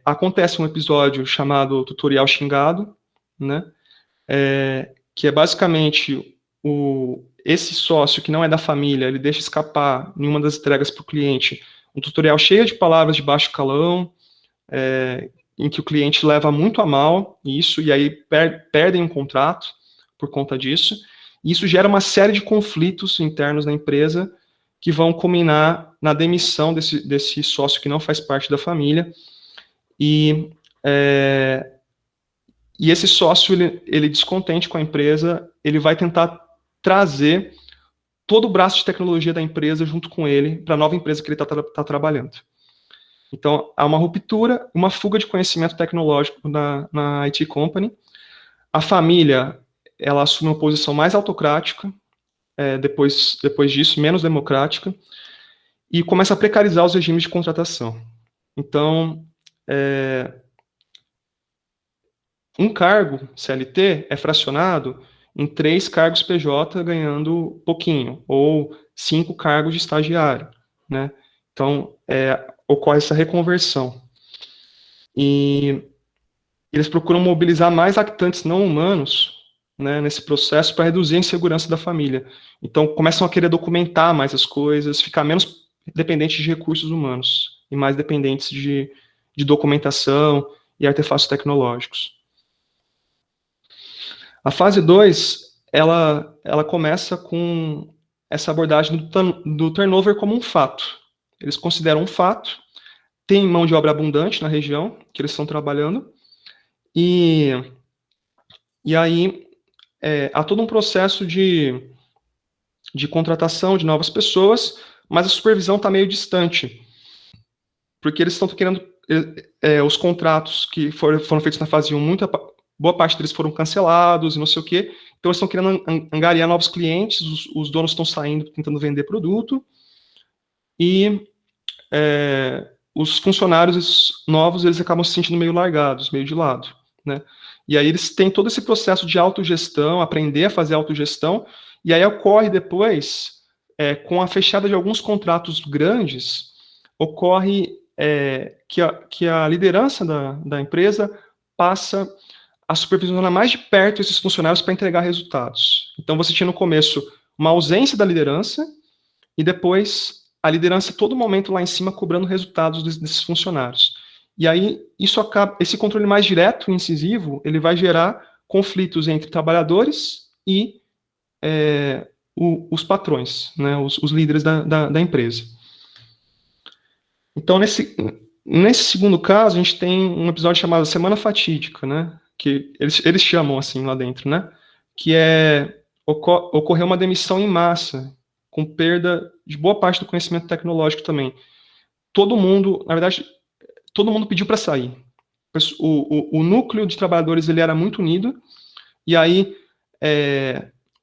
Acontece um episódio chamado tutorial xingado, né, que é basicamente esse sócio que não é da família, ele deixa escapar em uma das entregas para o cliente um tutorial cheio de palavras de baixo calão, em que o cliente leva muito a mal isso, e aí perdem um contrato por conta disso, e isso gera uma série de conflitos internos na empresa que vão culminar na demissão desse sócio que não faz parte da família, e esse sócio, ele descontente com a empresa, ele vai tentar trazer todo o braço de tecnologia da empresa junto com ele para a nova empresa que ele está trabalhando. Então, há uma ruptura, uma fuga de conhecimento tecnológico na IT Company. A família, ela assume uma posição mais autocrática, depois disso, menos democrática, e começa a precarizar os regimes de contratação. Então, um cargo CLT é fracionado em 3 cargos PJ ganhando pouquinho, ou 5 cargos de estagiário, né? Então, ocorre essa reconversão. E eles procuram mobilizar mais actantes não humanos, né, nesse processo para reduzir a insegurança da família. Então, começam a querer documentar mais as coisas, ficar menos dependentes de recursos humanos e mais dependentes de documentação e artefatos tecnológicos. A fase 2, ela começa com essa abordagem do turnover como um fato. Eles consideram um fato, tem mão de obra abundante na região que eles estão trabalhando, e aí há todo um processo de contratação de novas pessoas, mas a supervisão está meio distante, porque eles estão querendo, os contratos que foram feitos na fase 1, boa parte deles foram cancelados e não sei o quê, então eles estão querendo angariar novos clientes, os donos estão saindo, tentando vender produto, e os funcionários novos, eles acabam se sentindo meio largados, meio de lado, né? E aí eles têm todo esse processo de autogestão, aprender a fazer autogestão, e aí ocorre depois, com a fechada de alguns contratos grandes, ocorre que a liderança da empresa passa a supervisionar mais de perto esses funcionários para entregar resultados. Então você tinha no começo uma ausência da liderança, e depois a liderança a todo momento lá em cima cobrando resultados desses funcionários. E aí esse controle mais direto e incisivo, ele vai gerar conflitos entre trabalhadores e os patrões, né, os líderes da empresa. Então, nesse segundo caso, a gente tem um episódio chamado Semana Fatídica, né, que eles chamam assim lá dentro, né, que ocorreu uma demissão em massa, com perda de boa parte do conhecimento tecnológico também. Todo mundo, na verdade, todo mundo pediu para sair. O núcleo de trabalhadores ele era muito unido, e aí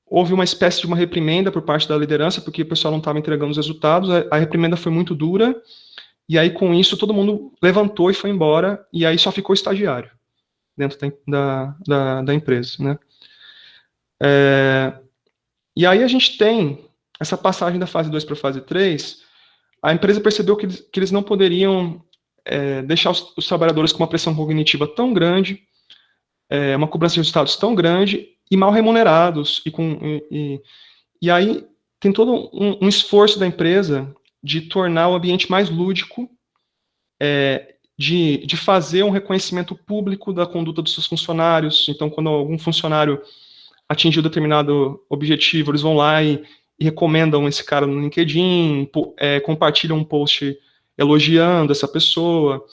houve uma espécie de uma reprimenda por parte da liderança, porque o pessoal não estava entregando os resultados, a reprimenda foi muito dura, e aí com isso todo mundo levantou e foi embora, e aí só ficou estagiário dentro da empresa, né? E aí a gente tem essa passagem da fase 2 para a fase 3, a empresa percebeu que eles não poderiam deixar os trabalhadores com uma pressão cognitiva tão grande, uma cobrança de resultados tão grande e mal remunerados. E aí tem todo um esforço da empresa de tornar o ambiente mais lúdico, de fazer um reconhecimento público da conduta dos seus funcionários. Então, quando algum funcionário atingiu determinado objetivo, eles vão lá e recomendam esse cara no LinkedIn, compartilham um post elogiando essa pessoa.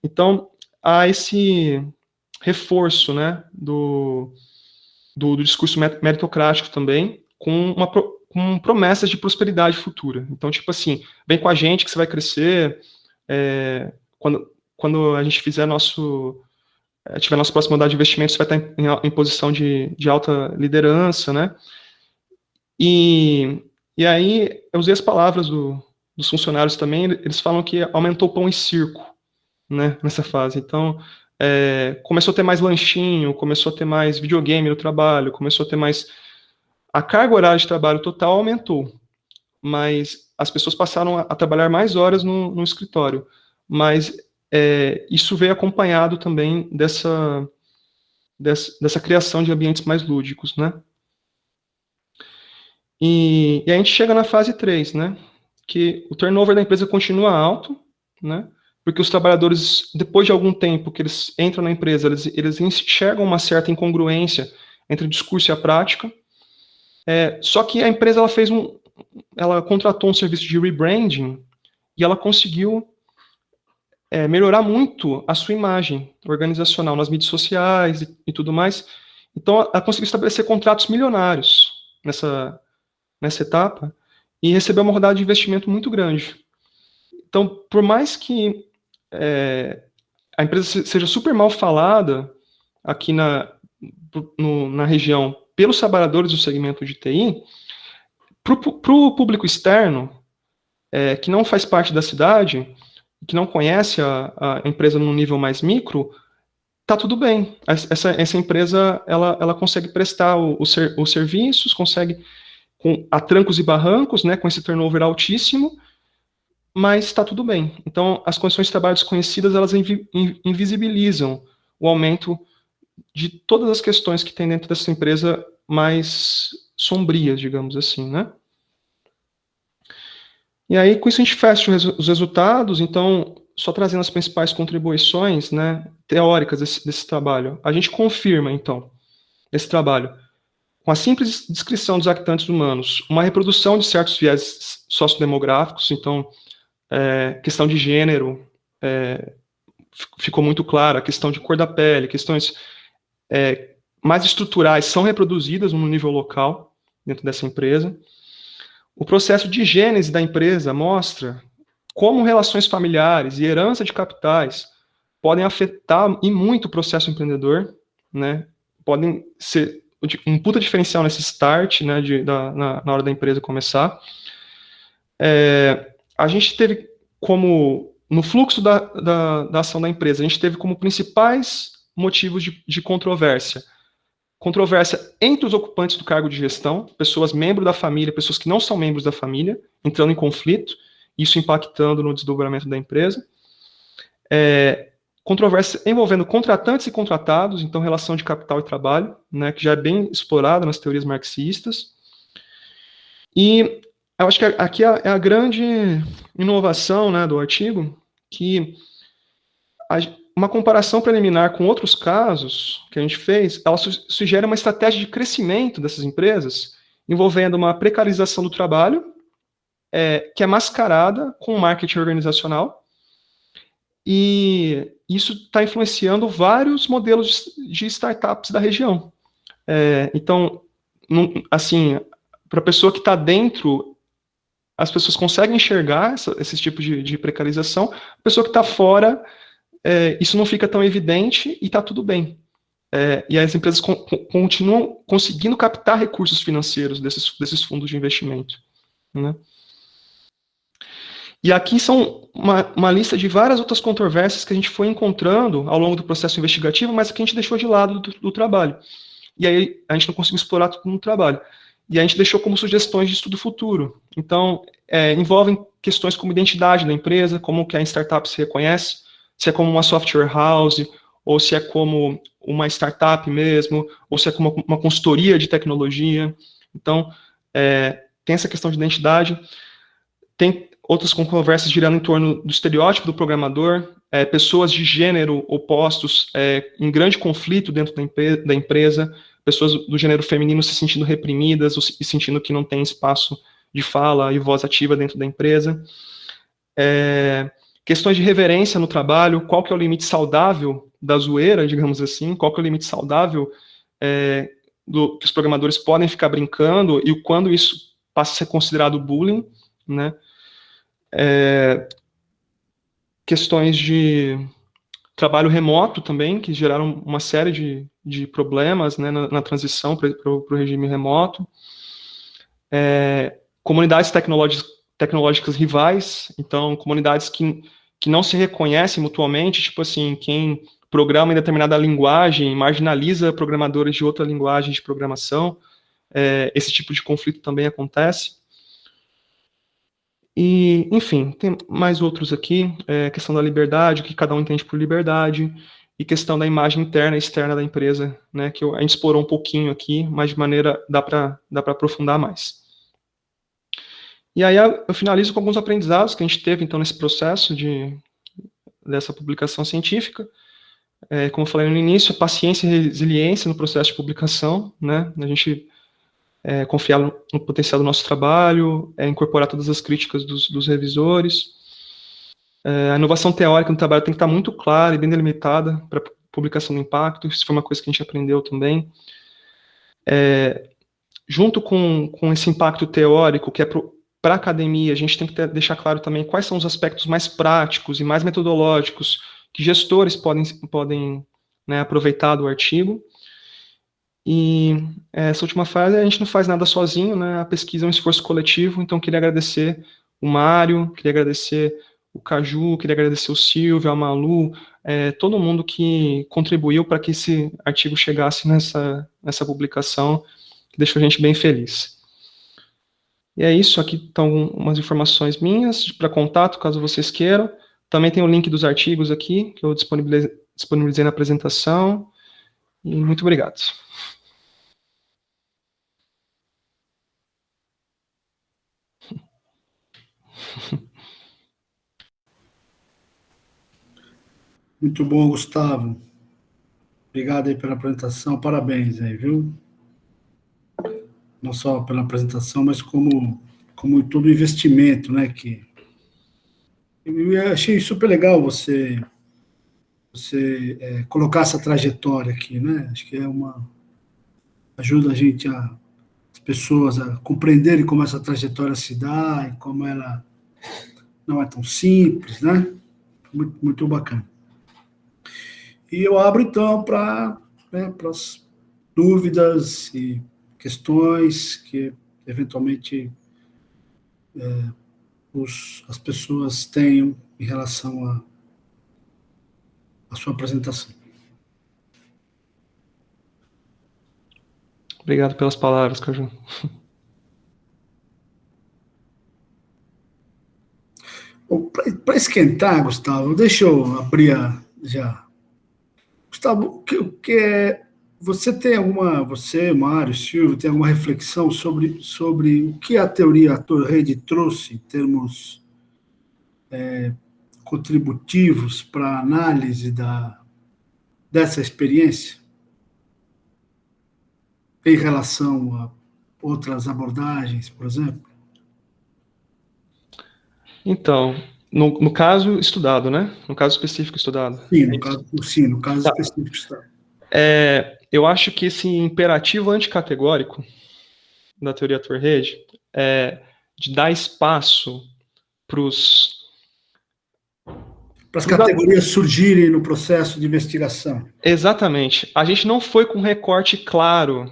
Então, há esse reforço, né, do discurso meritocrático também, com promessas de prosperidade futura. Então, tipo assim, vem com a gente que você vai crescer, quando a gente tiver nosso próximo rodada de investimentos, você vai estar em posição de alta liderança, né? E aí, eu usei as palavras dos funcionários também, eles falam que aumentou pão e circo, né, nessa fase. Então, começou a ter mais lanchinho, começou a ter mais videogame no trabalho, começou a ter mais... A carga horária de trabalho total aumentou, mas as pessoas passaram a trabalhar mais horas no escritório. Mas isso veio acompanhado também dessa criação de ambientes mais lúdicos, né? E a gente chega na fase 3, né? Que o turnover da empresa continua alto, né? Porque os trabalhadores, depois de algum tempo que eles entram na empresa, eles enxergam uma certa incongruência entre o discurso e a prática. Só que a empresa ela contratou um serviço de rebranding e ela conseguiu melhorar muito a sua imagem organizacional nas mídias sociais e tudo mais. Então, ela conseguiu estabelecer contratos milionários nessa etapa e recebeu uma rodada de investimento muito grande. Então, por mais que a empresa seja super mal falada aqui na região pelos trabalhadores do segmento de TI, para o público externo, que não faz parte da cidade, que não conhece a empresa num nível mais micro, tá tudo bem. Essa empresa, ela consegue prestar os serviços, consegue a trancos e barrancos, né, com esse turnover altíssimo, mas está tudo bem. Então, as condições de trabalho desconhecidas, elas invisibilizam o aumento de todas as questões que tem dentro dessa empresa mais sombrias, digamos assim, né? E aí, com isso, a gente fecha os resultados. Então, só trazendo as principais contribuições, né, teóricas desse trabalho. A gente confirma, então, esse trabalho com a simples descrição dos habitantes humanos, uma reprodução de certos viés sociodemográficos, então, questão de gênero, ficou muito claro, a questão de cor da pele, questões mais estruturais são reproduzidas no nível local, dentro dessa empresa. O processo de gênese da empresa mostra como relações familiares e herança de capitais podem afetar e muito o processo empreendedor, né? Podem ser um puta diferencial nesse start, né, na hora da empresa começar. A gente teve como, no fluxo da ação da empresa, a gente teve como principais motivos de controvérsia entre os ocupantes do cargo de gestão, pessoas membros da família, pessoas que não são membros da família, entrando em conflito, isso impactando no desdobramento da empresa. Controvérsia envolvendo contratantes e contratados, então relação de capital e trabalho, né, que já é bem explorada nas teorias marxistas. E eu acho que aqui é a grande inovação, né, do artigo, que uma comparação preliminar com outros casos que a gente fez, ela sugere uma estratégia de crescimento dessas empresas, envolvendo uma precarização do trabalho, que é mascarada com marketing organizacional, e isso está influenciando vários modelos de startups da região. Então, assim, para a pessoa que está dentro, as pessoas conseguem enxergar esse tipo de precarização, a pessoa que está fora, isso não fica tão evidente e está tudo bem. E as empresas continuam conseguindo captar recursos financeiros desses fundos de investimento, né? E aqui são uma lista de várias outras controvérsias que a gente foi encontrando ao longo do processo investigativo, mas que a gente deixou de lado do trabalho. E aí a gente não conseguiu explorar tudo no trabalho. E a gente deixou como sugestões de estudo futuro. Então, envolvem questões como identidade da empresa, como que a startup se reconhece, se é como uma software house, ou se é como uma startup mesmo, ou se é como uma consultoria de tecnologia. Então, tem essa questão de identidade. Tem outras controvérsias girando em torno do estereótipo do programador, pessoas de gênero opostos em grande conflito dentro da empresa, pessoas do gênero feminino se sentindo reprimidas e sentindo que não tem espaço de fala e voz ativa dentro da empresa. Questões de reverência no trabalho, qual que é o limite saudável da zoeira, digamos assim, qual que é o limite saudável que os programadores podem ficar brincando e quando isso passa a ser considerado bullying, né? Questões de trabalho remoto também, que geraram uma série de problemas, né, na transição para o regime remoto. Comunidades tecnológicas rivais, então comunidades que não se reconhecem mutuamente, tipo assim, quem programa em determinada linguagem marginaliza programadores de outra linguagem de programação. Esse tipo de conflito também acontece. E, enfim, tem mais outros aqui, questão da liberdade, o que cada um entende por liberdade, e questão da imagem interna e externa da empresa, né, que a gente explorou um pouquinho aqui, mas de maneira dá para aprofundar mais. E aí eu finalizo com alguns aprendizados que a gente teve, então, nesse processo dessa publicação científica. Como eu falei no início, a paciência e resiliência no processo de publicação, né, a gente confiar no potencial do nosso trabalho, incorporar todas as críticas dos revisores. A inovação teórica no trabalho tem que estar muito clara e bem delimitada para a publicação do impacto, isso foi uma coisa que a gente aprendeu também. Junto com esse impacto teórico, que é para a academia, a gente tem que deixar claro também quais são os aspectos mais práticos e mais metodológicos que gestores podem né, aproveitar do artigo. E essa última fase, a gente não faz nada sozinho, né? A pesquisa é um esforço coletivo, então queria agradecer o Mário, queria agradecer o Caju, queria agradecer o Silvio, a Malu, todo mundo que contribuiu para que esse artigo chegasse nessa publicação, que deixou a gente bem feliz. E é isso, aqui estão umas informações minhas para contato, caso vocês queiram. Também tem o link dos artigos aqui, que eu disponibilizei na apresentação. E muito obrigado. Muito bom, Gustavo. Obrigado aí pela apresentação, parabéns aí, viu? não só pela apresentação, mas como todo investimento, né? Que eu achei super legal você colocar essa trajetória aqui, né? Acho que ajuda a gente as pessoas a compreenderem como essa trajetória se dá e como ela não é tão simples, né? Muito, muito bacana. E eu abro, então, para as dúvidas e questões que, eventualmente, as pessoas tenham em relação à sua apresentação. Obrigado pelas palavras, Caju. Para esquentar, Gustavo, deixa eu abrir já. Gustavo, você tem você, Mário, Silvio, tem alguma reflexão sobre o que a teoria Torredi trouxe em termos contributivos para a análise dessa experiência em relação a outras abordagens, por exemplo? Então, no caso estudado, né? No caso específico estudado. Sim, no caso Tá. específico estudado. Eu acho que esse imperativo anticategórico da teoria Torredi é de dar espaço para as categorias surgirem no processo de investigação. Exatamente. A gente não foi com um recorte claro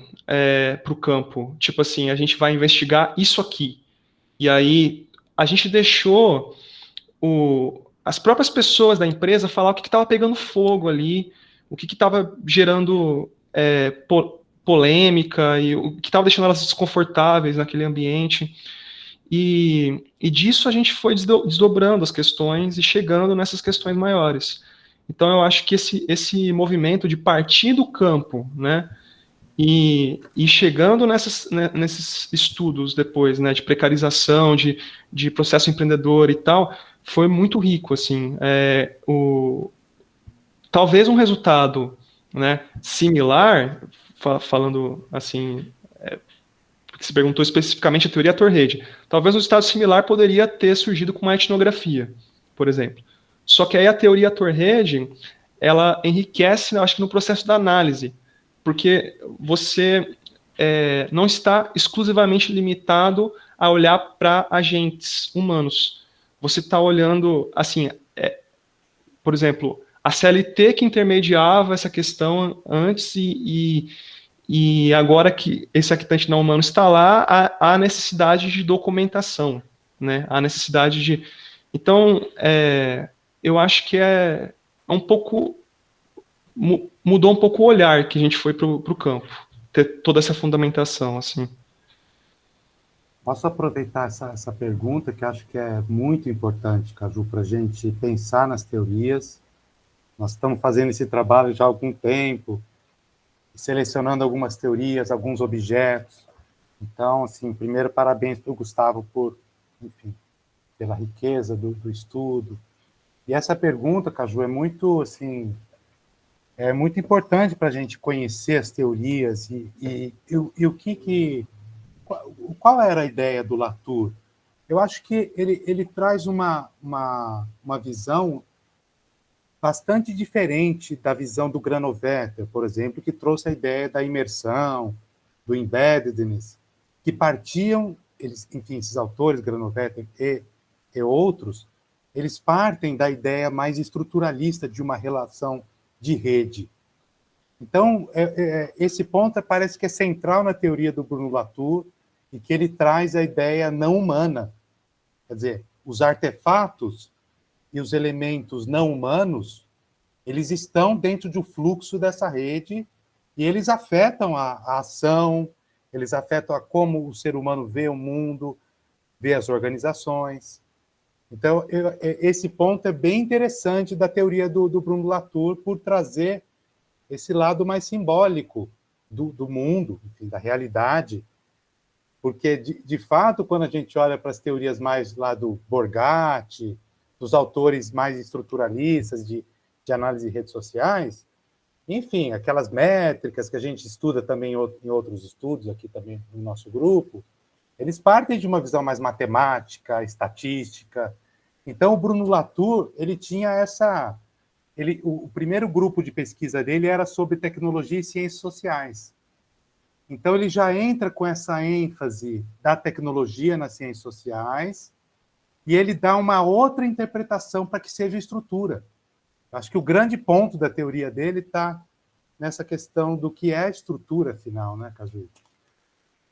para o campo. Tipo assim, a gente vai investigar isso aqui. E aí a gente deixou as próprias pessoas da empresa falar o que estava pegando fogo ali, o que estava gerando polêmica e o que estava deixando elas desconfortáveis naquele ambiente. E disso a gente foi desdobrando as questões e chegando nessas questões maiores. Então eu acho que esse movimento de partir do campo, né, e chegando nesses estudos depois, né, de precarização, de processo empreendedor e tal, foi muito rico, assim. Talvez um resultado, né, similar, falando assim, porque se perguntou especificamente a teoria Torredi, talvez um resultado similar poderia ter surgido com uma etnografia, por exemplo. Só que aí a teoria Torredi, ela enriquece, acho que no processo da análise, porque você não está exclusivamente limitado a olhar para agentes humanos. Você está olhando, assim, por exemplo, a CLT que intermediava essa questão antes e agora que esse actante não humano está lá, há necessidade de documentação, né? Há necessidade de... Então, eu acho que um pouco... Mudou um pouco o olhar que a gente foi para o campo, ter toda essa fundamentação, assim. Posso aproveitar essa pergunta, que acho que é muito importante, Caju, para a gente pensar nas teorias. Nós estamos fazendo esse trabalho já há algum tempo, selecionando algumas teorias, alguns objetos. Então, assim, primeiro, parabéns para o Gustavo enfim, pela riqueza do estudo. E essa pergunta, Caju, é muito, assim, muito importante para a gente conhecer as teorias e o que... Qual era a ideia do Latour? Eu acho que ele traz uma visão bastante diferente da visão do Granovetter, por exemplo, que trouxe a ideia da imersão, do embeddedness, que partiam, enfim, esses autores, Granovetter e outros, eles partem da ideia mais estruturalista de uma relação de rede. Então, esse ponto parece que é central na teoria do Bruno Latour e que ele traz a ideia não humana. Quer dizer, os artefatos e os elementos não humanos, eles estão dentro do fluxo dessa rede e eles afetam a ação, eles afetam a como o ser humano vê o mundo, vê as organizações. Então, esse ponto é bem interessante da teoria do Bruno Latour por trazer esse lado mais simbólico do mundo, enfim, da realidade, porque, de fato, quando a gente olha para as teorias mais lá do Borgatti, dos autores mais estruturalistas de análise de redes sociais, enfim, aquelas métricas que a gente estuda também em outros estudos, aqui também no nosso grupo, eles partem de uma visão mais matemática, estatística. Então, o Bruno Latour, ele tinha essa... o primeiro grupo de pesquisa dele era sobre tecnologia e ciências sociais. Então, ele já entra com essa ênfase da tecnologia nas ciências sociais e ele dá uma outra interpretação para que seja estrutura. Acho que o grande ponto da teoria dele está nessa questão do que é estrutura, afinal, né, Caju?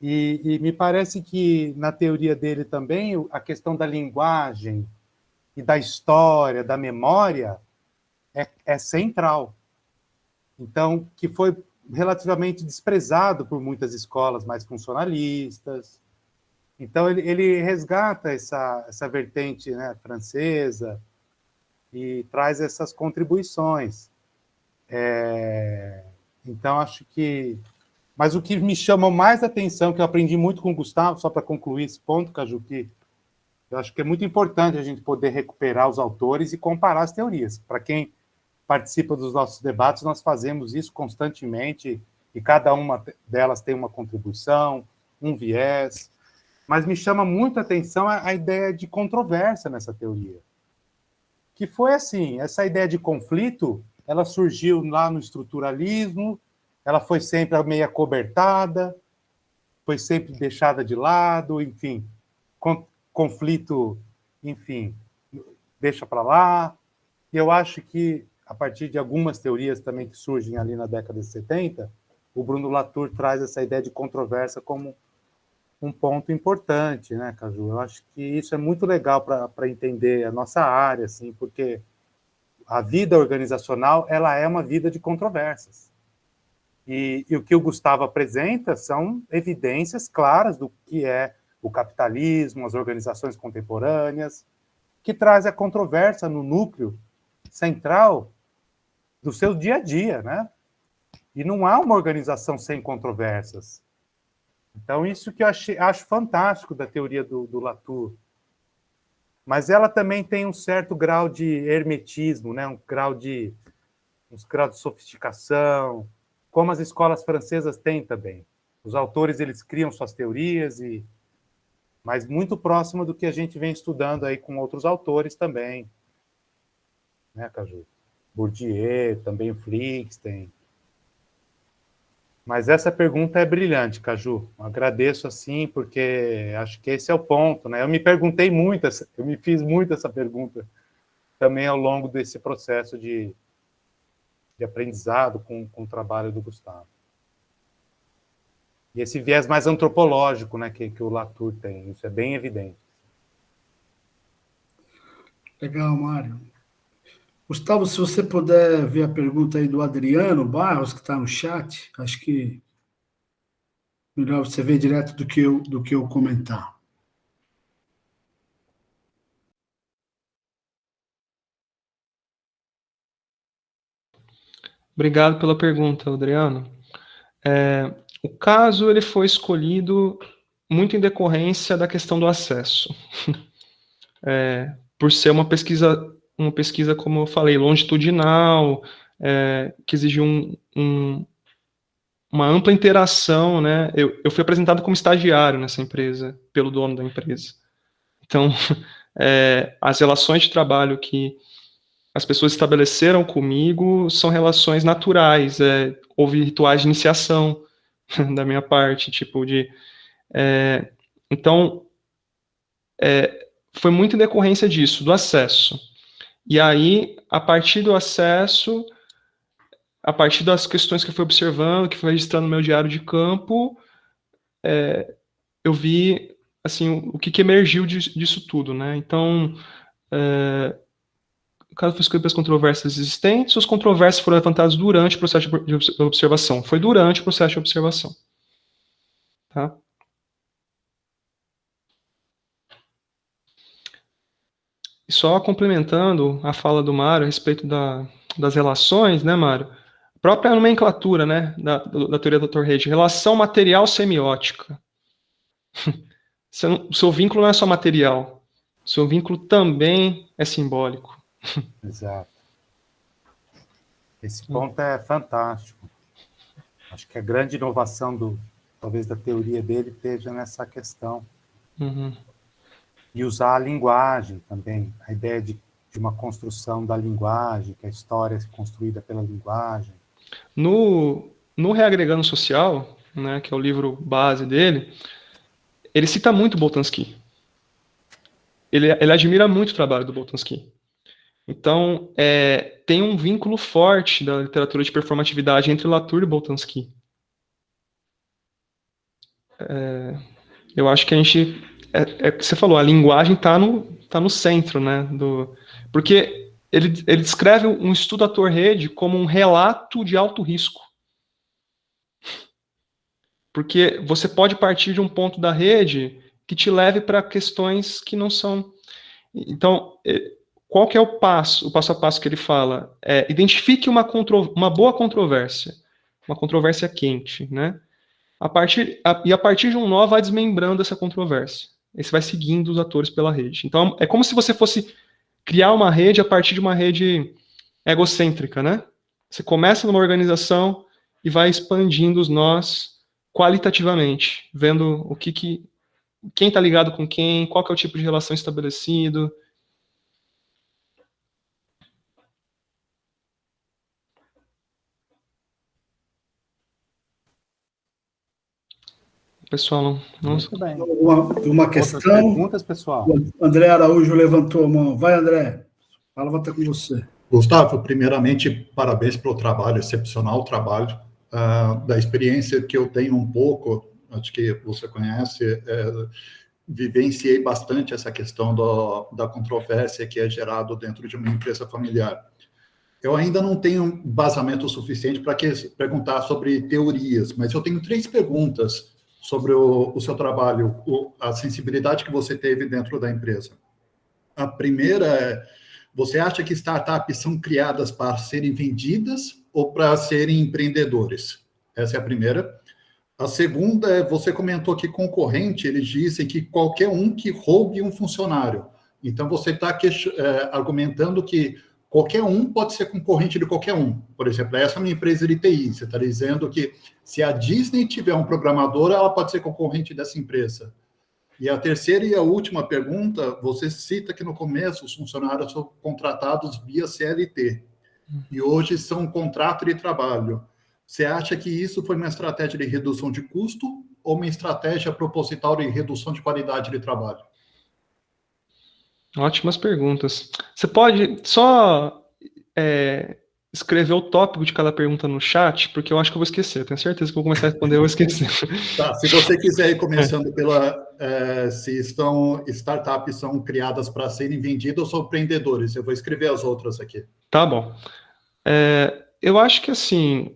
E me parece que, na teoria dele também, a questão da linguagem e da história, da memória, é central. Então, que foi relativamente desprezado por muitas escolas mais funcionalistas. Então, ele resgata essa vertente, né, francesa e traz essas contribuições. Então, acho que... Mas o que me chama mais atenção, que eu aprendi muito com o Gustavo, só para concluir esse ponto, Caju, que eu acho que é muito importante a gente poder recuperar os autores e comparar as teorias. Para quem participa dos nossos debates, nós fazemos isso constantemente, e cada uma delas tem uma contribuição, um viés, mas me chama muito a atenção a ideia de controvérsia nessa teoria, que foi assim, essa ideia de conflito, ela surgiu lá no estruturalismo, ela foi sempre meio acobertada, foi sempre deixada de lado, enfim, conflito, enfim, deixa para lá. E eu acho que, a partir de algumas teorias também que surgem ali na década de 70, o Bruno Latour traz essa ideia de controvérsia como um ponto importante, né, Caju? Eu acho que isso é muito legal para entender a nossa área, assim, porque a vida organizacional, ela é uma vida de controvérsias. E o que o Gustavo apresenta são evidências claras do que é o capitalismo, as organizações contemporâneas, que traz a controvérsia no núcleo central do seu dia a dia, né? E não há uma organização sem controvérsias. Então, isso que eu acho fantástico da teoria do Latour. Mas ela também tem um certo grau de hermetismo, né? um grau de sofisticação, como as escolas francesas têm também. Os autores, eles criam suas teorias, mas muito próximo do que a gente vem estudando aí com outros autores também. Né, Caju? Bourdieu, também o Flickstein. Mas essa pergunta é brilhante, Caju. Agradeço, assim, porque acho que esse é o ponto, né? Eu me fiz muito essa pergunta também ao longo desse processo de aprendizado com o trabalho do Gustavo. E esse viés mais antropológico, né, que o Latour tem, isso é bem evidente. Legal, Mário. Gustavo, se você puder ver a pergunta aí do Adriano Barros, que está no chat, acho que melhor você ver direto do que eu comentar. Obrigado pela pergunta, Adriano. O caso ele foi escolhido muito em decorrência da questão do acesso. Por ser uma pesquisa, como eu falei, longitudinal, que exigiu uma ampla interação, né? Eu fui apresentado como estagiário nessa empresa, pelo dono da empresa. Então, as relações de trabalho que as pessoas estabeleceram comigo são relações naturais. Houve rituais de iniciação da minha parte, tipo de... Então, foi muito em decorrência disso, do acesso. E aí, a partir do acesso, a partir das questões que eu fui observando, que fui registrando no meu diário de campo, eu vi assim, o que emergiu disso tudo, né? Então, o caso foi escolhido pelas controvérsias existentes, as controvérsias foram levantadas durante o processo de observação. Foi durante o processo de observação. Tá? E só complementando a fala do Mário a respeito das relações, né, Mário? A própria nomenclatura, né, da teoria do Dr. Reid, relação material semiótica. O seu vínculo não é só material, o seu vínculo também é simbólico. Exato. Esse ponto é fantástico. Acho que a grande inovação talvez da teoria dele esteja nessa questão. Uhum. E usar a linguagem também, a ideia de uma construção da linguagem, que a história é construída pela linguagem. No Reagregando Social, né, que é o livro base dele, ele cita muito Boltanski. Ele admira muito o trabalho do Boltanski. Então, tem um vínculo forte da literatura de performatividade entre Latour e Boltanski. Eu acho que a gente... É o que você falou, a linguagem está no centro, né? Porque ele descreve um estudo ator-rede como um relato de alto risco. Porque você pode partir de um ponto da rede que te leve para questões que não são... Então, qual que é o passo a passo que ele fala? Identifique uma boa controvérsia, uma controvérsia quente, né? A partir de um nó, vai desmembrando essa controvérsia. Aí você vai seguindo os atores pela rede. Então, é como se você fosse criar uma rede a partir de uma rede egocêntrica, né? Você começa numa organização e vai expandindo os nós qualitativamente, vendo quem está ligado com quem, qual que é o tipo de relação estabelecido. Pessoal, não... Muito bem. Uma questão. Outras perguntas, pessoal? O André Araújo levantou a mão. Vai, André. A palavra está com você. Gustavo, primeiramente, parabéns pelo trabalho, excepcional trabalho. Da experiência que eu tenho um pouco, acho que você conhece, vivenciei bastante essa questão da controvérsia que é gerado dentro de uma empresa familiar. Eu ainda não tenho embasamento suficiente para perguntar sobre teorias, mas eu tenho 3 perguntas sobre o seu trabalho, a sensibilidade que você teve dentro da empresa. A primeira é: você acha que startups são criadas para serem vendidas ou para serem empreendedores? Essa é a primeira. A segunda é: você comentou que concorrente, eles dizem que qualquer um que roube um funcionário. Então, você está argumentando que qualquer um pode ser concorrente de qualquer um. Por exemplo, essa é uma empresa de TI. Você está dizendo que se a Disney tiver um programador, ela pode ser concorrente dessa empresa. E a terceira e a última pergunta, você cita que no começo os funcionários são contratados via CLT. E hoje são um contrato de trabalho. Você acha que isso foi uma estratégia de redução de custo ou uma estratégia proposital de redução de qualidade de trabalho? Ótimas perguntas. Você pode só escrever o tópico de cada pergunta no chat, porque eu acho que eu vou esquecer. Eu tenho certeza que eu vou começar a responder e eu vou esquecer. Tá, se você quiser ir começando se startups são criadas para serem vendidas ou empreendedores, eu vou escrever as outras aqui. Tá bom. Eu acho que, assim,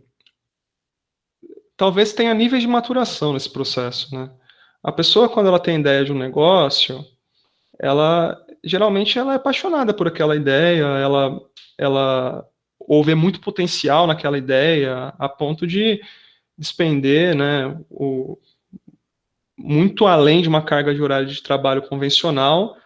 talvez tenha níveis de maturação nesse processo, né? A pessoa, quando ela tem ideia de um negócio, geralmente ela é apaixonada por aquela ideia, ela ou vê muito potencial naquela ideia, a ponto de despender, né, muito além de uma carga de horário de trabalho convencional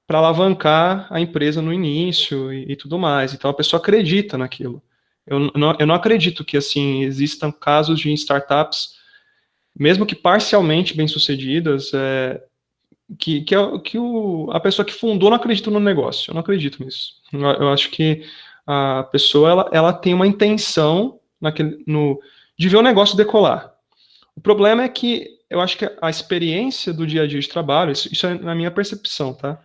para alavancar a empresa no início e tudo mais. Então a pessoa acredita naquilo. Eu não acredito que, assim, existam casos de startups, mesmo que parcialmente bem-sucedidas, a pessoa que fundou não acredita no negócio. Eu não acredito nisso. Eu acho que a pessoa ela tem uma intenção de ver o negócio decolar. O problema é que eu acho que a experiência do dia a dia de trabalho, isso é na minha percepção, tá?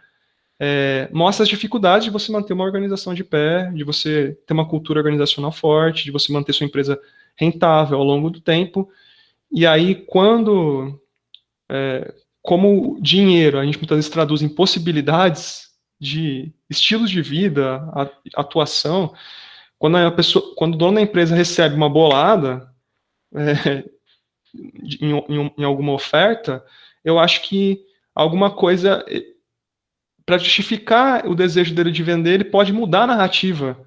Mostra as dificuldades de você manter uma organização de pé, de você ter uma cultura organizacional forte, de você manter sua empresa rentável ao longo do tempo. E aí, como dinheiro, a gente muitas vezes traduz em possibilidades de estilos de vida, atuação, quando o dono da empresa recebe uma bolada em alguma oferta, eu acho que alguma coisa, para justificar o desejo dele de vender, ele pode mudar a narrativa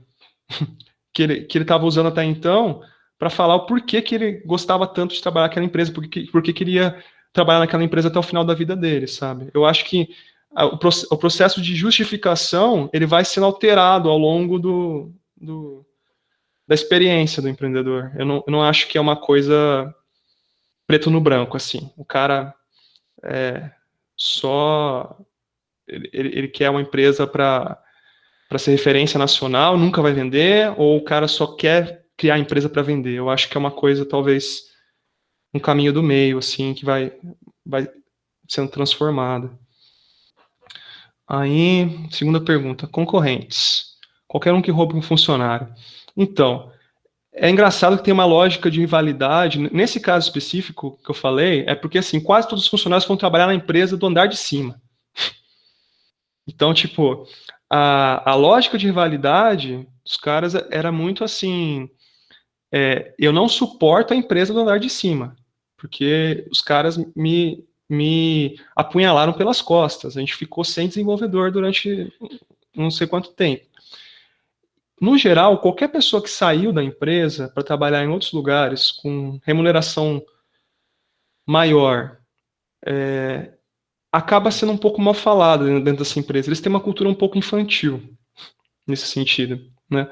que ele estava usando até então, para falar o porquê que ele gostava tanto de trabalhar naquela empresa, porque queria trabalhar naquela empresa até o final da vida dele, sabe? Eu acho que o processo de justificação, ele vai sendo alterado ao longo da experiência do empreendedor. Eu não acho que é uma coisa preto no branco, assim. O cara ele quer uma empresa para ser referência nacional, nunca vai vender, ou o cara só quer criar a empresa para vender. Eu acho que é uma coisa, talvez, um caminho do meio, assim, que vai sendo transformada. Aí, segunda pergunta, concorrentes. Qualquer um que rouba um funcionário. Então, é engraçado que tem uma lógica de rivalidade. Nesse caso específico que eu falei, é porque, assim, quase todos os funcionários vão trabalhar na empresa do andar de cima. Então, tipo, a lógica de rivalidade dos caras era muito assim, eu não suporto a empresa do andar de cima, porque os caras me apunhalaram pelas costas, a gente ficou sem desenvolvedor durante não sei quanto tempo. No geral, qualquer pessoa que saiu da empresa para trabalhar em outros lugares com remuneração maior, acaba sendo um pouco mal falado dentro dessa empresa. Eles têm uma cultura um pouco infantil nesse sentido, né?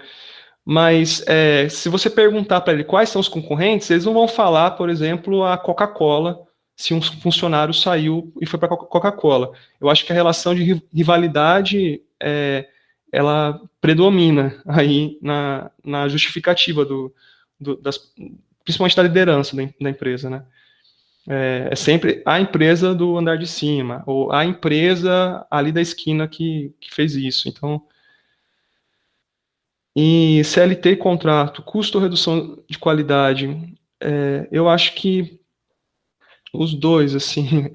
Mas se você perguntar para ele quais são os concorrentes, eles não vão falar, por exemplo, a Coca-Cola, se um funcionário saiu e foi para a Coca-Cola. Eu acho que a relação de rivalidade ela predomina aí na justificativa principalmente da liderança da empresa, né? É sempre a empresa do andar de cima, ou a empresa ali da esquina que fez isso. Então, e CLT e contrato, custo ou redução de qualidade, eu acho que os dois, assim,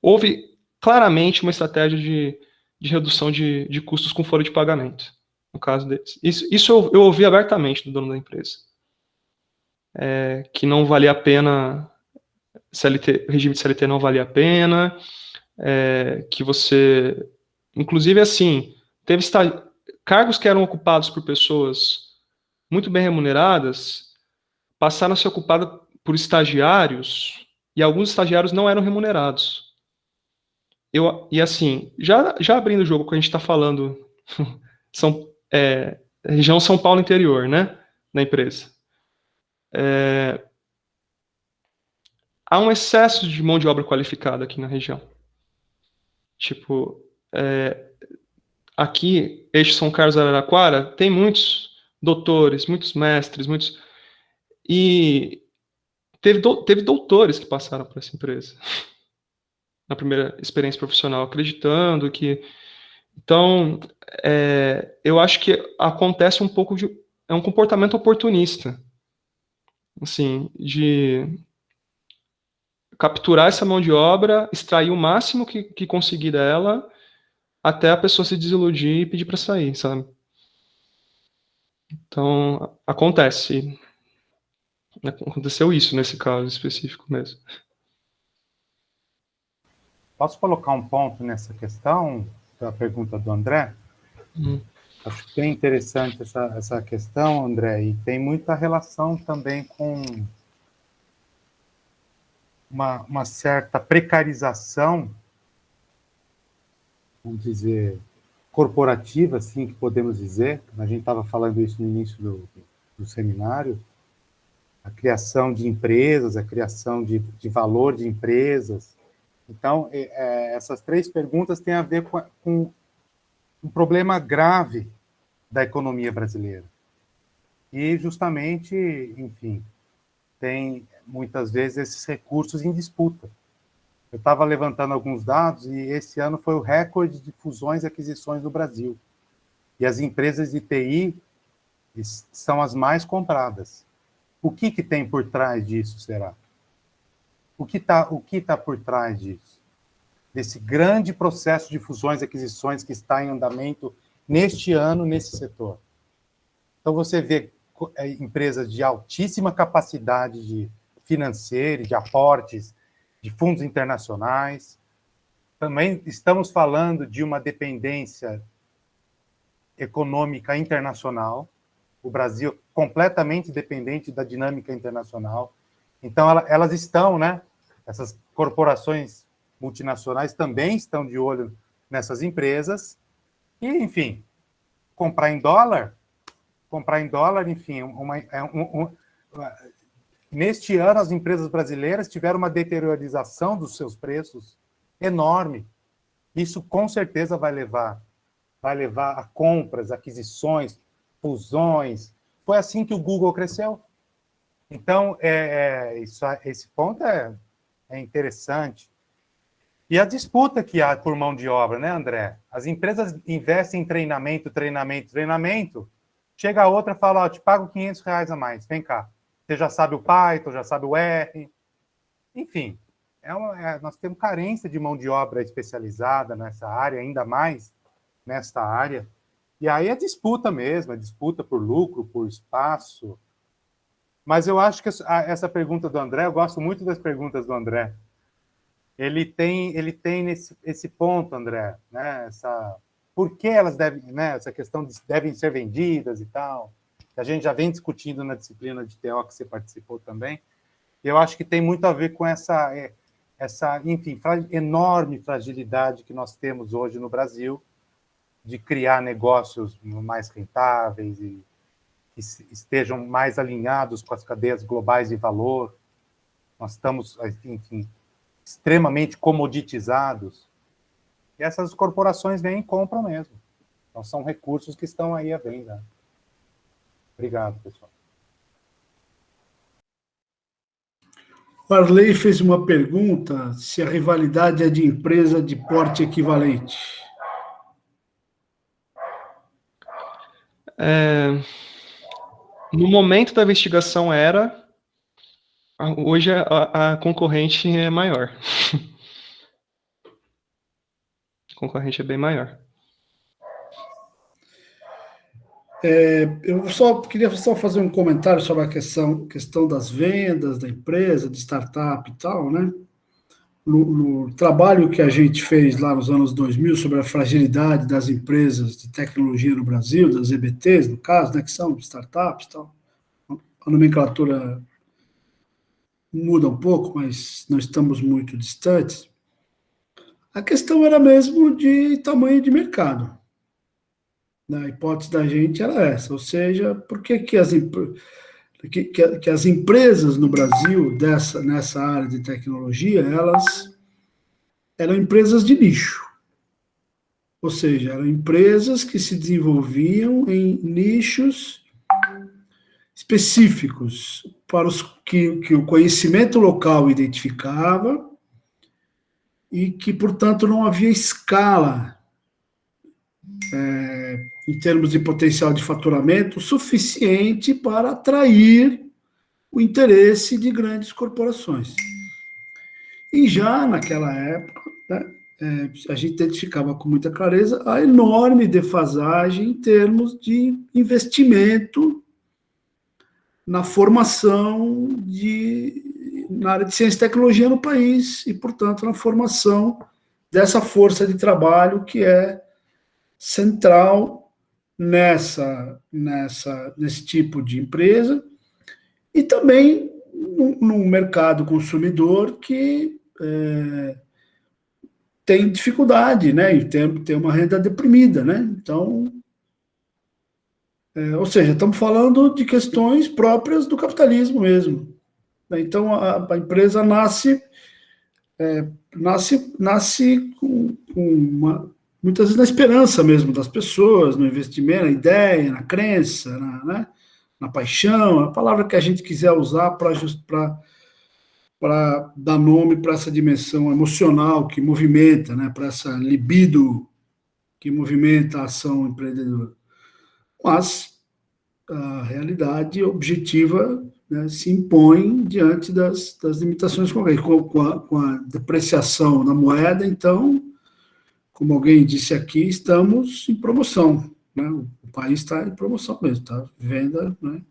houve claramente uma estratégia de redução de custos com folha de pagamento, no caso deles. Isso eu ouvi abertamente do dono da empresa, que não valia a pena, regime de CLT não valia a pena, que você, inclusive assim, teve cargos que eram ocupados por pessoas muito bem remuneradas, passaram a ser ocupadas por estagiários, e alguns estagiários não eram remunerados. E assim, já abrindo o jogo que a gente está falando, região São Paulo interior, né, na empresa. Há um excesso de mão de obra qualificada aqui na região. Tipo, aqui, eixo São Carlos Araraquara, tem muitos doutores, muitos mestres, e teve doutores que passaram por essa empresa na primeira experiência profissional, acreditando que... Então, eu acho que acontece um pouco é um comportamento oportunista, assim, de capturar essa mão de obra, extrair o máximo que conseguir dela, até a pessoa se desiludir e pedir para sair, sabe? Então, aconteceu isso nesse caso específico mesmo. Posso colocar um ponto nessa questão, da pergunta do André? Acho bem interessante essa questão, André, e tem muita relação também com uma certa precarização, vamos dizer, corporativa, assim, que podemos dizer. A gente estava falando isso no início do seminário, a criação de empresas, a criação de valor de empresas. Então, essas três perguntas têm a ver com um problema grave da economia brasileira. E, justamente, enfim, tem, muitas vezes, esses recursos em disputa. Eu estava levantando alguns dados e esse ano foi o recorde de fusões e aquisições no Brasil. E as empresas de TI são as mais compradas. O que tem por trás disso, será? O que tá por trás disso? Desse grande processo de fusões e aquisições que está em andamento neste ano, nesse setor. Então, você vê empresas de altíssima capacidade financeira, de aportes, de fundos internacionais. Também estamos falando de uma dependência econômica internacional. O Brasil é completamente dependente da dinâmica internacional. Então, elas estão, né? Essas corporações multinacionais também estão de olho nessas empresas. E, enfim, comprar em dólar, comprar em dólar, enfim, neste ano as empresas brasileiras tiveram uma deteriorização dos seus preços enorme. Isso com certeza vai levar a compras, aquisições, fusões. Foi assim que o Google cresceu. Então, esse ponto é interessante. E a disputa que há por mão de obra, né, André? As empresas investem em treinamento. Chega a outra e fala, te pago R$500 a mais, vem cá. Você já sabe o Python, já sabe o R. Enfim, nós temos carência de mão de obra especializada nessa área, ainda mais nesta área. E aí é disputa mesmo, é disputa por lucro, por espaço. Mas eu acho que essa pergunta do André, eu gosto muito das perguntas do André. Ele tem esse ponto, André, né? Por que elas devem, né? Essa questão de devem ser vendidas e tal, que a gente já vem discutindo na disciplina de TO que você participou também. Eu acho que tem muito a ver com essa enfim, enorme fragilidade que nós temos hoje no Brasil de criar negócios mais rentáveis e que estejam mais alinhados com as cadeias globais de valor. Nós estamos, enfim, extremamente comoditizados. E essas corporações vêm e compram mesmo. Então, são recursos que estão aí à venda. Obrigado, pessoal. O Arley fez uma pergunta se a rivalidade é de empresa de porte equivalente. No momento da investigação hoje a concorrente é maior. A concorrente é bem maior. Eu queria fazer um comentário sobre a questão das vendas da empresa, de startup e tal, né? No trabalho que a gente fez lá nos anos 2000 sobre a fragilidade das empresas de tecnologia no Brasil, das EBTs, no caso, né, que são startups e tal, a nomenclatura muda um pouco, mas não estamos muito distantes. A questão era mesmo de tamanho de mercado. A hipótese da gente era essa, ou seja, por que as empresas no Brasil nessa área de tecnologia, elas eram empresas de nicho, ou seja, eram empresas que se desenvolviam em nichos específicos para os que o conhecimento local identificava e que, portanto, não havia escala em termos de potencial de faturamento suficiente para atrair o interesse de grandes corporações. E já naquela época, né, a gente identificava com muita clareza a enorme defasagem em termos de investimento na formação na área de ciência e tecnologia no país e, portanto, na formação dessa força de trabalho que é central nesse tipo de empresa, e também no mercado consumidor que tem dificuldade, né, e tem uma renda deprimida, né, então, ou seja, estamos falando de questões próprias do capitalismo mesmo, né? Então a empresa nasce com muitas vezes na esperança mesmo das pessoas, no investimento, na ideia, na crença, na paixão, a palavra que a gente quiser usar para dar nome para essa dimensão emocional que movimenta, né, para essa libido que movimenta a ação empreendedora. Mas a realidade objetiva, né, se impõe diante das limitações com a depreciação da moeda. Então, como alguém disse aqui, estamos em promoção, né? O país está em promoção mesmo, está venda, né?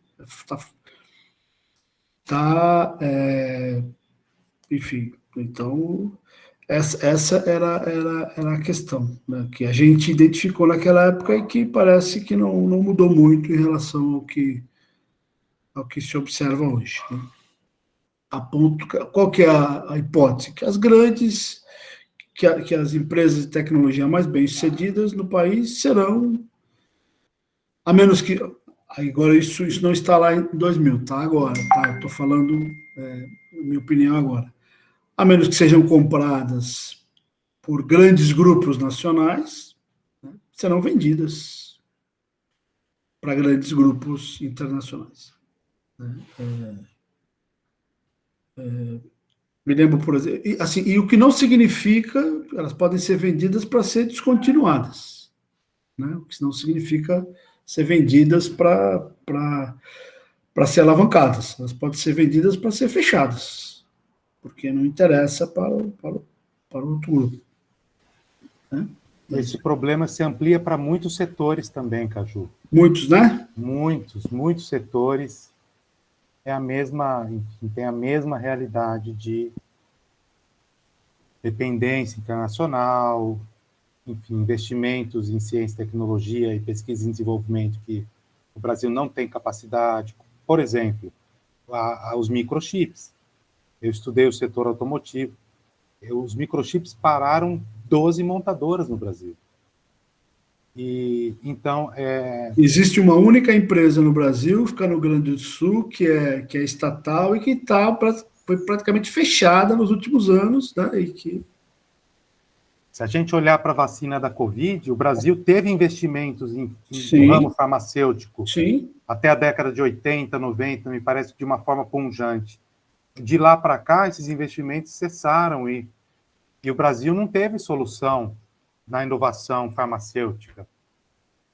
Enfim, então essa era a questão, né, que a gente identificou naquela época e que parece que não mudou muito em relação ao que se observa hoje, né? Qual que é a hipótese? Que as empresas de tecnologia mais bem-sucedidas no país serão, a menos que Agora, isso não está lá em 2000, tá? Agora, tá? Eu estou falando, minha opinião agora. A menos que sejam compradas por grandes grupos nacionais, né, serão vendidas para grandes grupos internacionais. Né? Me lembro, por exemplo, e o que não significa, elas podem ser vendidas para ser descontinuadas, né? O que não significa ser vendidas para ser alavancadas. Elas podem ser vendidas para ser fechadas, porque não interessa para o outro grupo. Né? Esse problema se amplia para muitos setores também, Caju. Muitos, né? Muitos setores tem a mesma realidade de dependência internacional, enfim, investimentos em ciência, tecnologia e pesquisa e desenvolvimento que o Brasil não tem capacidade. Por exemplo, os microchips. Eu estudei o setor automotivo. Os microchips pararam 12 montadoras no Brasil. E então existe uma única empresa no Brasil, fica no Rio Grande do Sul, que é estatal e que foi praticamente fechada nos últimos anos, né? E que... Se a gente olhar para a vacina da Covid, o Brasil teve investimentos no ramo farmacêutico. Sim. Até a década de 80, 90, me parece, de uma forma pungente. De lá para cá, esses investimentos cessaram e o Brasil não teve solução na inovação farmacêutica.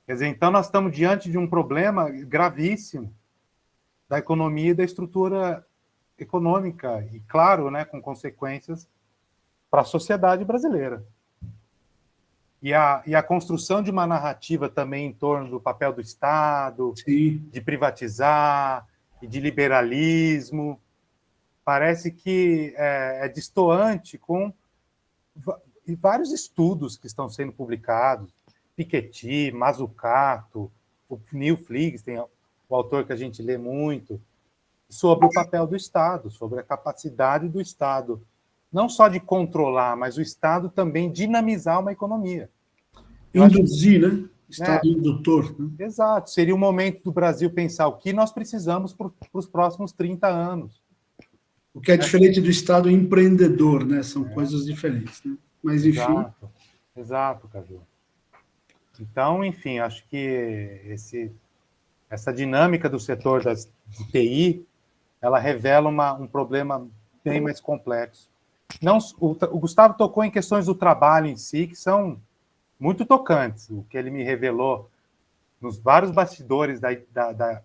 Quer dizer, então nós estamos diante de um problema gravíssimo da economia e da estrutura econômica, e claro, né, com consequências para a sociedade brasileira. E a construção de uma narrativa também em torno do papel do Estado, Sim, de privatizar e de liberalismo, parece que é destoante com vários estudos que estão sendo publicados, Piketty, Mazzucato, o Neil Fligstein, o autor que a gente lê muito, sobre o papel do Estado, sobre a capacidade do Estado, não só de controlar, mas o Estado também dinamizar uma economia. induzir, né? Estado indutor. Né? Exato. Seria o momento do Brasil pensar o que nós precisamos para os próximos 30 anos. O que é diferente do Estado empreendedor, né? São coisas diferentes, né? Mas, enfim... Exato, Caju. Então, enfim, acho que essa dinâmica do setor de TI, ela revela um problema bem mais complexo. O Gustavo tocou em questões do trabalho em si, que são muito tocantes. O que ele me revelou nos vários bastidores da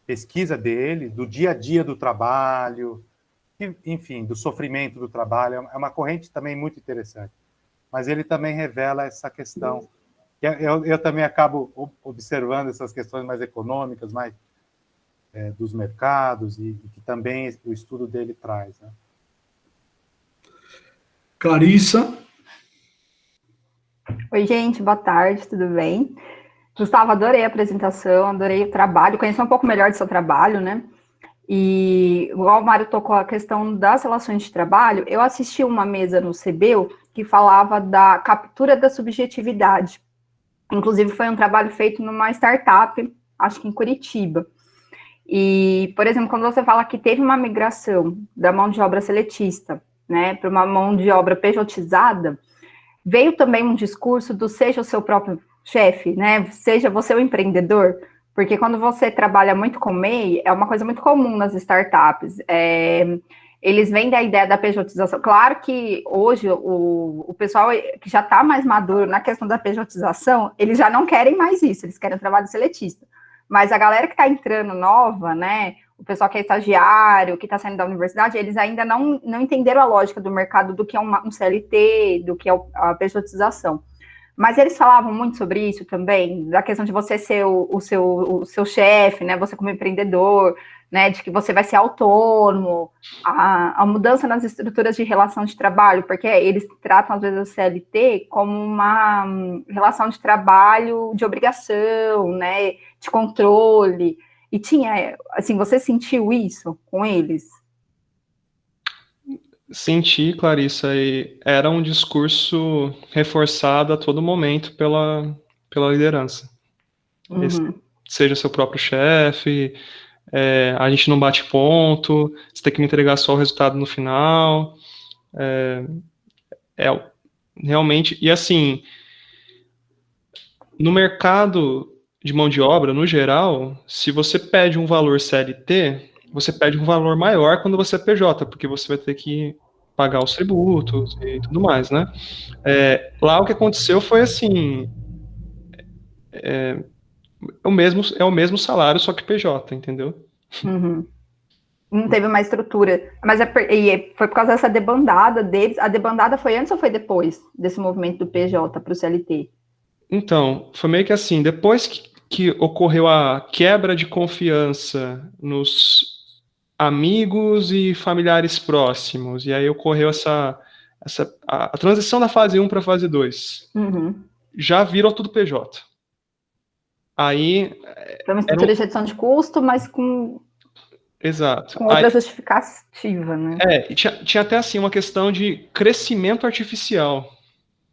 pesquisa dele, do dia a dia do trabalho, enfim, do sofrimento do trabalho, é uma corrente também muito interessante. Mas ele também revela essa questão. Eu também acabo observando essas questões mais econômicas, mais dos mercados, e que também o estudo dele traz. Né? Clarissa. Oi, gente, boa tarde, tudo bem? Gustavo, adorei a apresentação, adorei o trabalho, conhecer um pouco melhor do seu trabalho, né? E igual o Mário tocou a questão das relações de trabalho, eu assisti uma mesa no CBU que falava da captura da subjetividade. Inclusive, foi um trabalho feito numa startup, acho que em Curitiba. E, por exemplo, quando você fala que teve uma migração da mão de obra seletista, né, para uma mão de obra pejotizada, veio também um discurso do seja o seu próprio chefe, né, seja você o empreendedor, porque quando você trabalha muito com MEI, é uma coisa muito comum nas startups, eles vêm da ideia da pejotização. Claro que hoje o pessoal que já está mais maduro na questão da pejotização, eles já não querem mais isso, eles querem trabalho seletista. Mas a galera que está entrando nova, né, o pessoal que é estagiário, que está saindo da universidade, eles ainda não entenderam a lógica do mercado, do que é um CLT, do que é a pejotização. Mas eles falavam muito sobre isso também, da questão de você ser o seu chefe, né, você como empreendedor, né, de que você vai ser autônomo, a mudança nas estruturas de relação de trabalho, porque eles tratam, às vezes, o CLT como uma relação de trabalho de obrigação, né, de controle, e tinha, assim, você sentiu isso com eles? Senti, Clarissa, e era um discurso reforçado a todo momento pela liderança. Seja seu próprio chefe, a gente não bate ponto, você tem que me entregar só o resultado no final. Realmente, e assim, no mercado de mão de obra, no geral, se você pede um valor CLT, você pede um valor maior quando você é PJ, porque você vai ter que pagar os tributos e tudo mais, né? Lá o que aconteceu foi assim, é o mesmo salário, só que PJ, entendeu? Não teve uma estrutura. Mas foi por causa dessa debandada deles. A debandada foi antes ou foi depois desse movimento do PJ para o CLT? Então, foi meio que assim, depois que ocorreu a quebra de confiança nos amigos e familiares próximos, e aí ocorreu a transição da fase 1 para a fase 2. Já virou tudo PJ. Aí... Foi uma estrutura de redução de custo, mas com... Exato. Com outra justificativa, né? E tinha até assim uma questão de crescimento artificial,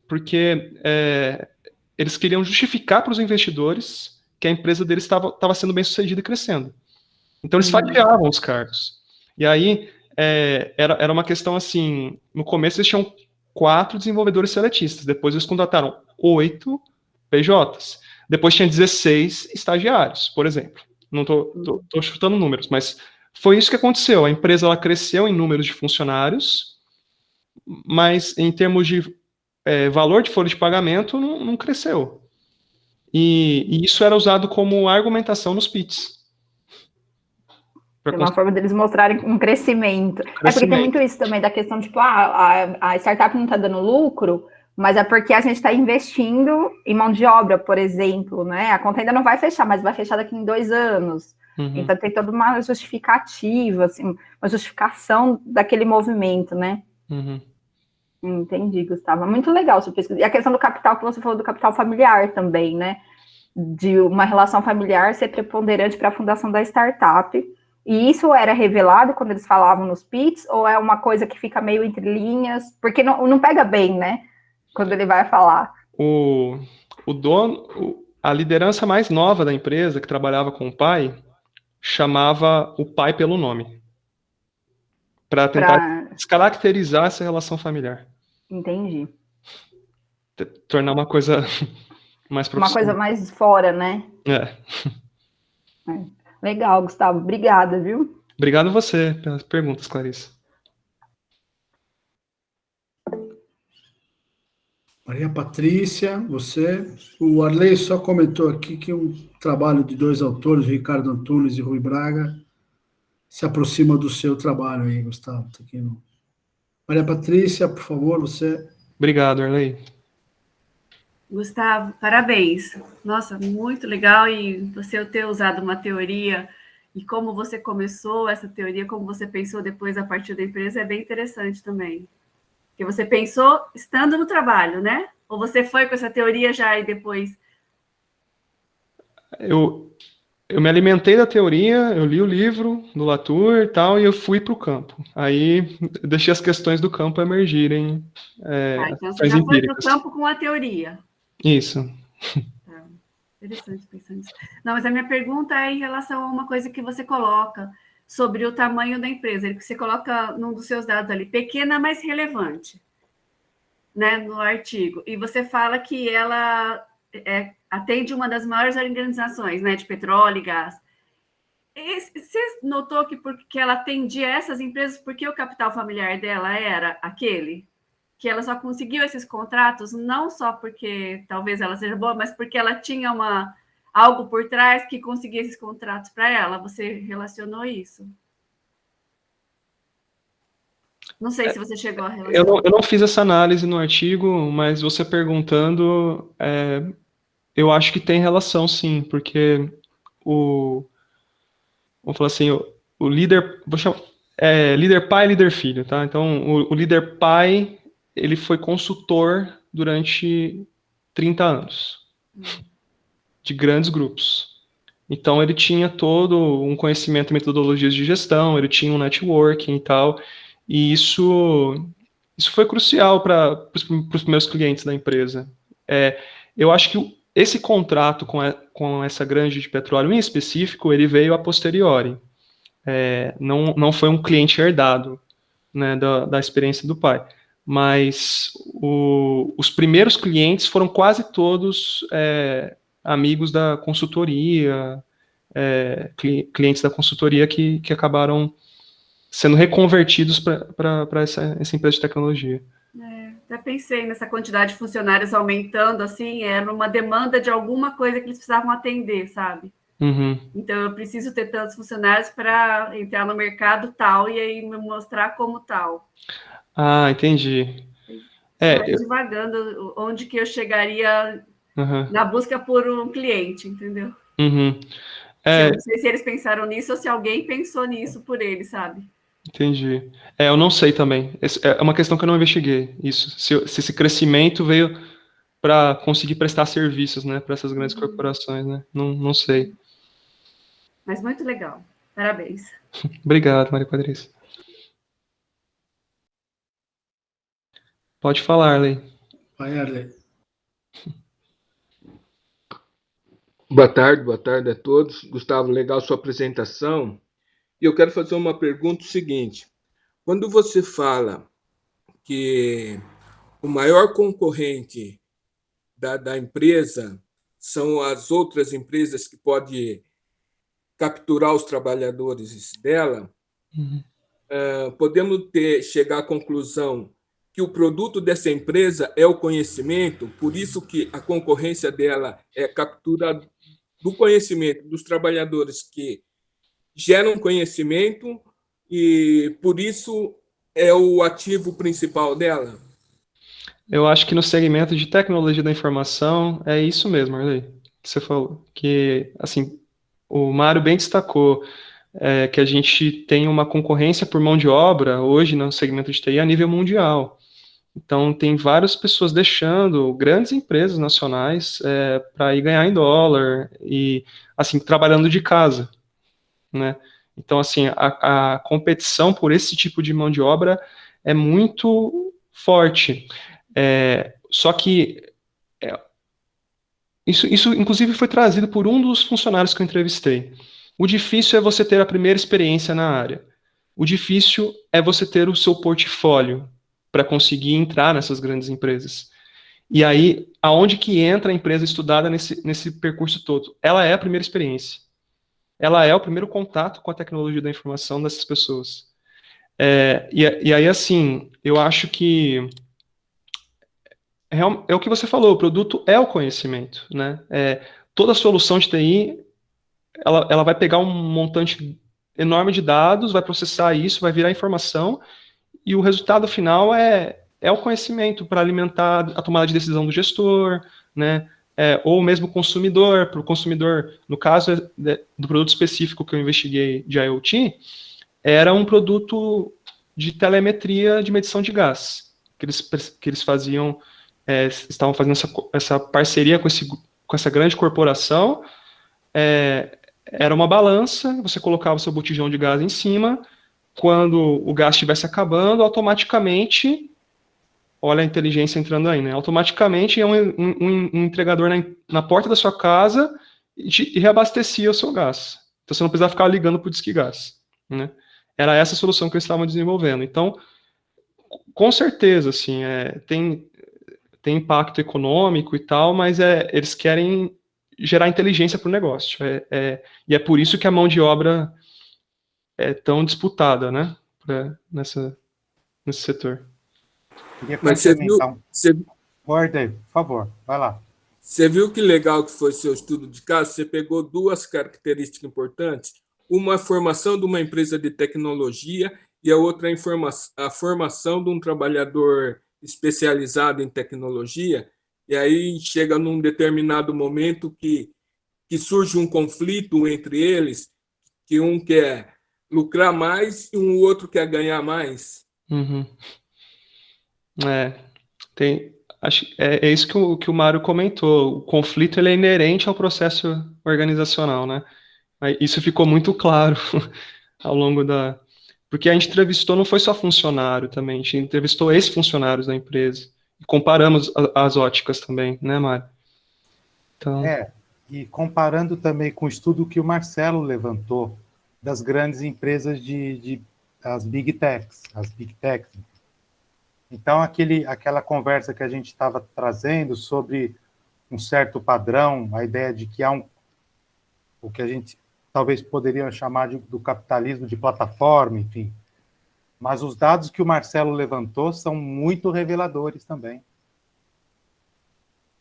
porque eles queriam justificar para os investidores que a empresa deles estava sendo bem sucedida e crescendo. Então eles fatiavam os cargos. E aí era uma questão assim, no começo eles tinham 4 desenvolvedores seletistas, depois eles contrataram 8 PJs, depois tinha 16 estagiários, por exemplo. Não tô chutando números, mas foi isso que aconteceu. A empresa ela cresceu em números de funcionários, mas em termos de valor de folha de pagamento não cresceu. E isso era usado como argumentação nos pitches. É uma forma deles mostrarem um crescimento. Porque tem muito isso também da questão, tipo, a startup não está dando lucro, mas é porque a gente está investindo em mão de obra, por exemplo, né? A conta ainda não vai fechar, mas vai fechar daqui em 2 anos. Então tem toda uma justificativa, assim, uma justificação daquele movimento, né? Entendi, Gustavo. Muito legal sua pesquisa. E a questão do capital, que você falou do capital familiar também, né? De uma relação familiar ser preponderante para a fundação da startup. E isso era revelado quando eles falavam nos pitches, ou é uma coisa que fica meio entre linhas? Porque não pega bem, né? Quando ele vai falar. O dono, a liderança mais nova da empresa, que trabalhava com o pai, chamava o pai pelo nome. Para tentar descaracterizar essa relação familiar. Entendi. Tornar uma coisa mais profissional. Uma coisa mais fora, né? Legal, Gustavo. Obrigada, viu? Obrigado a você pelas perguntas, Clarice. Maria Patrícia, você. O Arley só comentou aqui que um trabalho de 2 autores, Ricardo Antunes e Rui Braga, se aproxima do seu trabalho aí, Gustavo. Tá aqui no... Maria Patrícia, por favor, você. Obrigado, Arley. Gustavo, parabéns. Nossa, muito legal, e você ter usado uma teoria e como você começou essa teoria, como você pensou depois a partir da empresa, é bem interessante também. Porque você pensou estando no trabalho, né? Ou você foi com essa teoria já e depois... Eu me alimentei da teoria, eu li o livro do Latour e tal, e eu fui para o campo. Aí deixei as questões do campo emergirem. Então você já foi para o campo com a teoria. Isso. Interessante pensar nisso. Não, mas a minha pergunta é em relação a uma coisa que você coloca sobre o tamanho da empresa, que você coloca num dos seus dados ali, pequena, mas relevante, né, no artigo. E você fala que ela atende uma das maiores organizações, né, de petróleo e gás. E você notou que porque ela atendia essas empresas, porque o capital familiar dela era aquele? Que ela só conseguiu esses contratos não só porque talvez ela seja boa, mas porque ela tinha algo por trás que conseguia esses contratos para ela. Você relacionou isso? Não sei se você chegou a relacionar. Eu não fiz essa análise no artigo, mas você perguntando, eu acho que tem relação, sim, porque vamos falar assim, o líder, vou chamar, líder pai e líder filho, tá? Então, o líder pai, ele foi consultor durante 30 anos, de grandes grupos. Então, ele tinha todo um conhecimento em metodologias de gestão, ele tinha um networking e tal, e isso foi crucial para os primeiros clientes da empresa. Eu acho que esse contrato com essa granja de petróleo em específico, ele veio a posteriori. Não foi um cliente herdado, né, da experiência do pai. Mas os primeiros clientes foram quase todos amigos da consultoria, clientes da consultoria que acabaram sendo reconvertidos para essa empresa de tecnologia. Até pensei nessa quantidade de funcionários aumentando, assim, era uma demanda de alguma coisa que eles precisavam atender, sabe? Uhum. Então, eu preciso ter tantos funcionários para entrar no mercado tal e aí me mostrar como tal. Ah, entendi. Vai divagando onde que eu chegaria na busca por um cliente, entendeu? Uhum. Eu não sei se eles pensaram nisso ou se alguém pensou nisso por eles, sabe? Entendi. Eu não sei também. É uma questão que eu não investiguei, isso. Se esse crescimento veio para conseguir prestar serviços, né, para essas grandes corporações, né? Não sei. Mas muito legal. Parabéns. Obrigado, Maria Patrícia. Pode falar, Arley. Vai, Arley. Boa tarde a todos. Gustavo, legal sua apresentação. E eu quero fazer uma pergunta seguinte. Quando você fala que o maior concorrente da empresa são as outras empresas que podem capturar os trabalhadores dela, podemos chegar à conclusão que o produto dessa empresa é o conhecimento, por isso que a concorrência dela é captura do conhecimento dos trabalhadores que geram conhecimento e, por isso, é o ativo principal dela? Eu acho que no segmento de tecnologia da informação é isso mesmo, Arley, que você falou. Que, assim, o Mário bem destacou que a gente tem uma concorrência por mão de obra hoje no segmento de TI a nível mundial. Então, tem várias pessoas deixando grandes empresas nacionais para ir ganhar em dólar e, assim, trabalhando de casa, né? Então, assim, a competição por esse tipo de mão de obra é muito forte. Só que isso, inclusive, foi trazido por um dos funcionários que eu entrevistei. O difícil é você ter a primeira experiência na área. O difícil é você ter o seu portfólio para conseguir entrar nessas grandes empresas. E aí, aonde que entra a empresa estudada nesse percurso todo? Ela é a primeira experiência. Ela é o primeiro contato com a tecnologia da informação dessas pessoas. E aí, assim, eu acho que é o que você falou, o produto é o conhecimento, né? Toda solução de TI, ela vai pegar um montante enorme de dados, vai processar isso, vai virar informação, e o resultado final é o conhecimento para alimentar a tomada de decisão do gestor, né? Ou mesmo consumidor, para o consumidor, no caso do produto específico que eu investiguei de IoT, era um produto de telemetria de medição de gás, que eles faziam, estavam fazendo essa parceria com essa grande corporação. Era uma balança, você colocava o seu botijão de gás em cima, quando o gás estivesse acabando, automaticamente, olha a inteligência entrando aí, né? Automaticamente ia um entregador na porta da sua casa e reabastecia o seu gás. Então você não precisava ficar ligando para o Disque Gás, né? Era essa a solução que eles estavam desenvolvendo. Então, com certeza, assim, tem impacto econômico e tal, mas eles querem gerar inteligência para o negócio. E é por isso que a mão de obra é tão disputada, né, nesse setor. Mas você viu... Gordon, por favor, vai lá. Você viu que legal que foi seu estudo de caso? Você pegou duas características importantes. Uma, a formação de uma empresa de tecnologia e a outra, a formação de um trabalhador especializado em tecnologia. E aí chega num determinado momento que surge um conflito entre eles, que um quer lucrar mais e o outro quer ganhar mais. Uhum. É isso que o Mário comentou. O conflito ele é inerente ao processo organizacional, né? Isso ficou muito claro ao longo Porque a gente entrevistou, não foi só funcionário também, a gente entrevistou ex-funcionários da empresa. E comparamos as óticas também, né, Mário? Então, E comparando também com o estudo que o Marcelo levantou das grandes empresas as Big Techs, Então, aquela conversa que a gente estava trazendo sobre um certo padrão, a ideia de que há o que a gente talvez poderia chamar do capitalismo de plataforma, enfim. Mas os dados que o Marcelo levantou são muito reveladores também.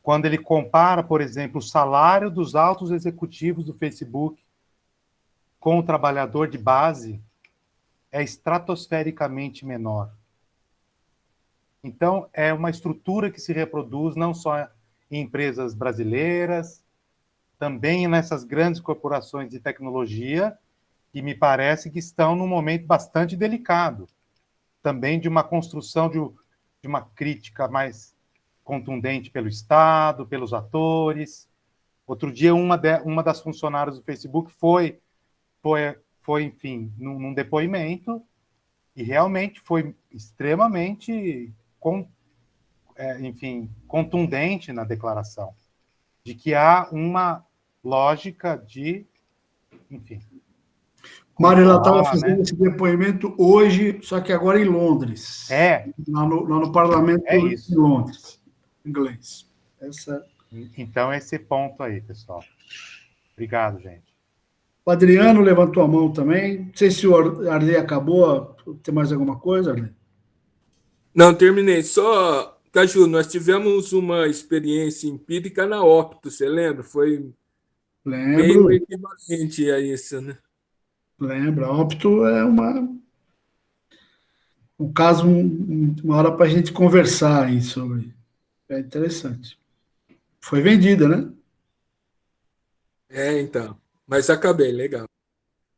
Quando ele compara, por exemplo, o salário dos altos executivos do Facebook com o trabalhador de base, é estratosfericamente menor. Então, é uma estrutura que se reproduz não só em empresas brasileiras, também nessas grandes corporações de tecnologia, que me parece que estão num momento bastante delicado, também de uma construção de uma crítica mais contundente pelo Estado, pelos atores. Outro dia, uma das funcionárias do Facebook foi enfim, num depoimento, e realmente foi extremamente contundente na declaração, de que há uma lógica de, enfim... Mário, ela estava fazendo esse depoimento hoje, só que agora em Londres. Lá no parlamento de Londres, inglês. Então, esse ponto aí, pessoal. Obrigado, gente. O Adriano levantou a mão também. Não sei se o Arley acabou. Tem mais alguma coisa, Arley? Não, terminei. Só, Caju, nós tivemos uma experiência empírica na Opto, você lembra? Foi meio equivalente a isso, né? Lembra. A Opto é um caso, uma hora para a gente conversar aí sobre. É interessante. Foi vendida, né? Então. Mas acabei, legal.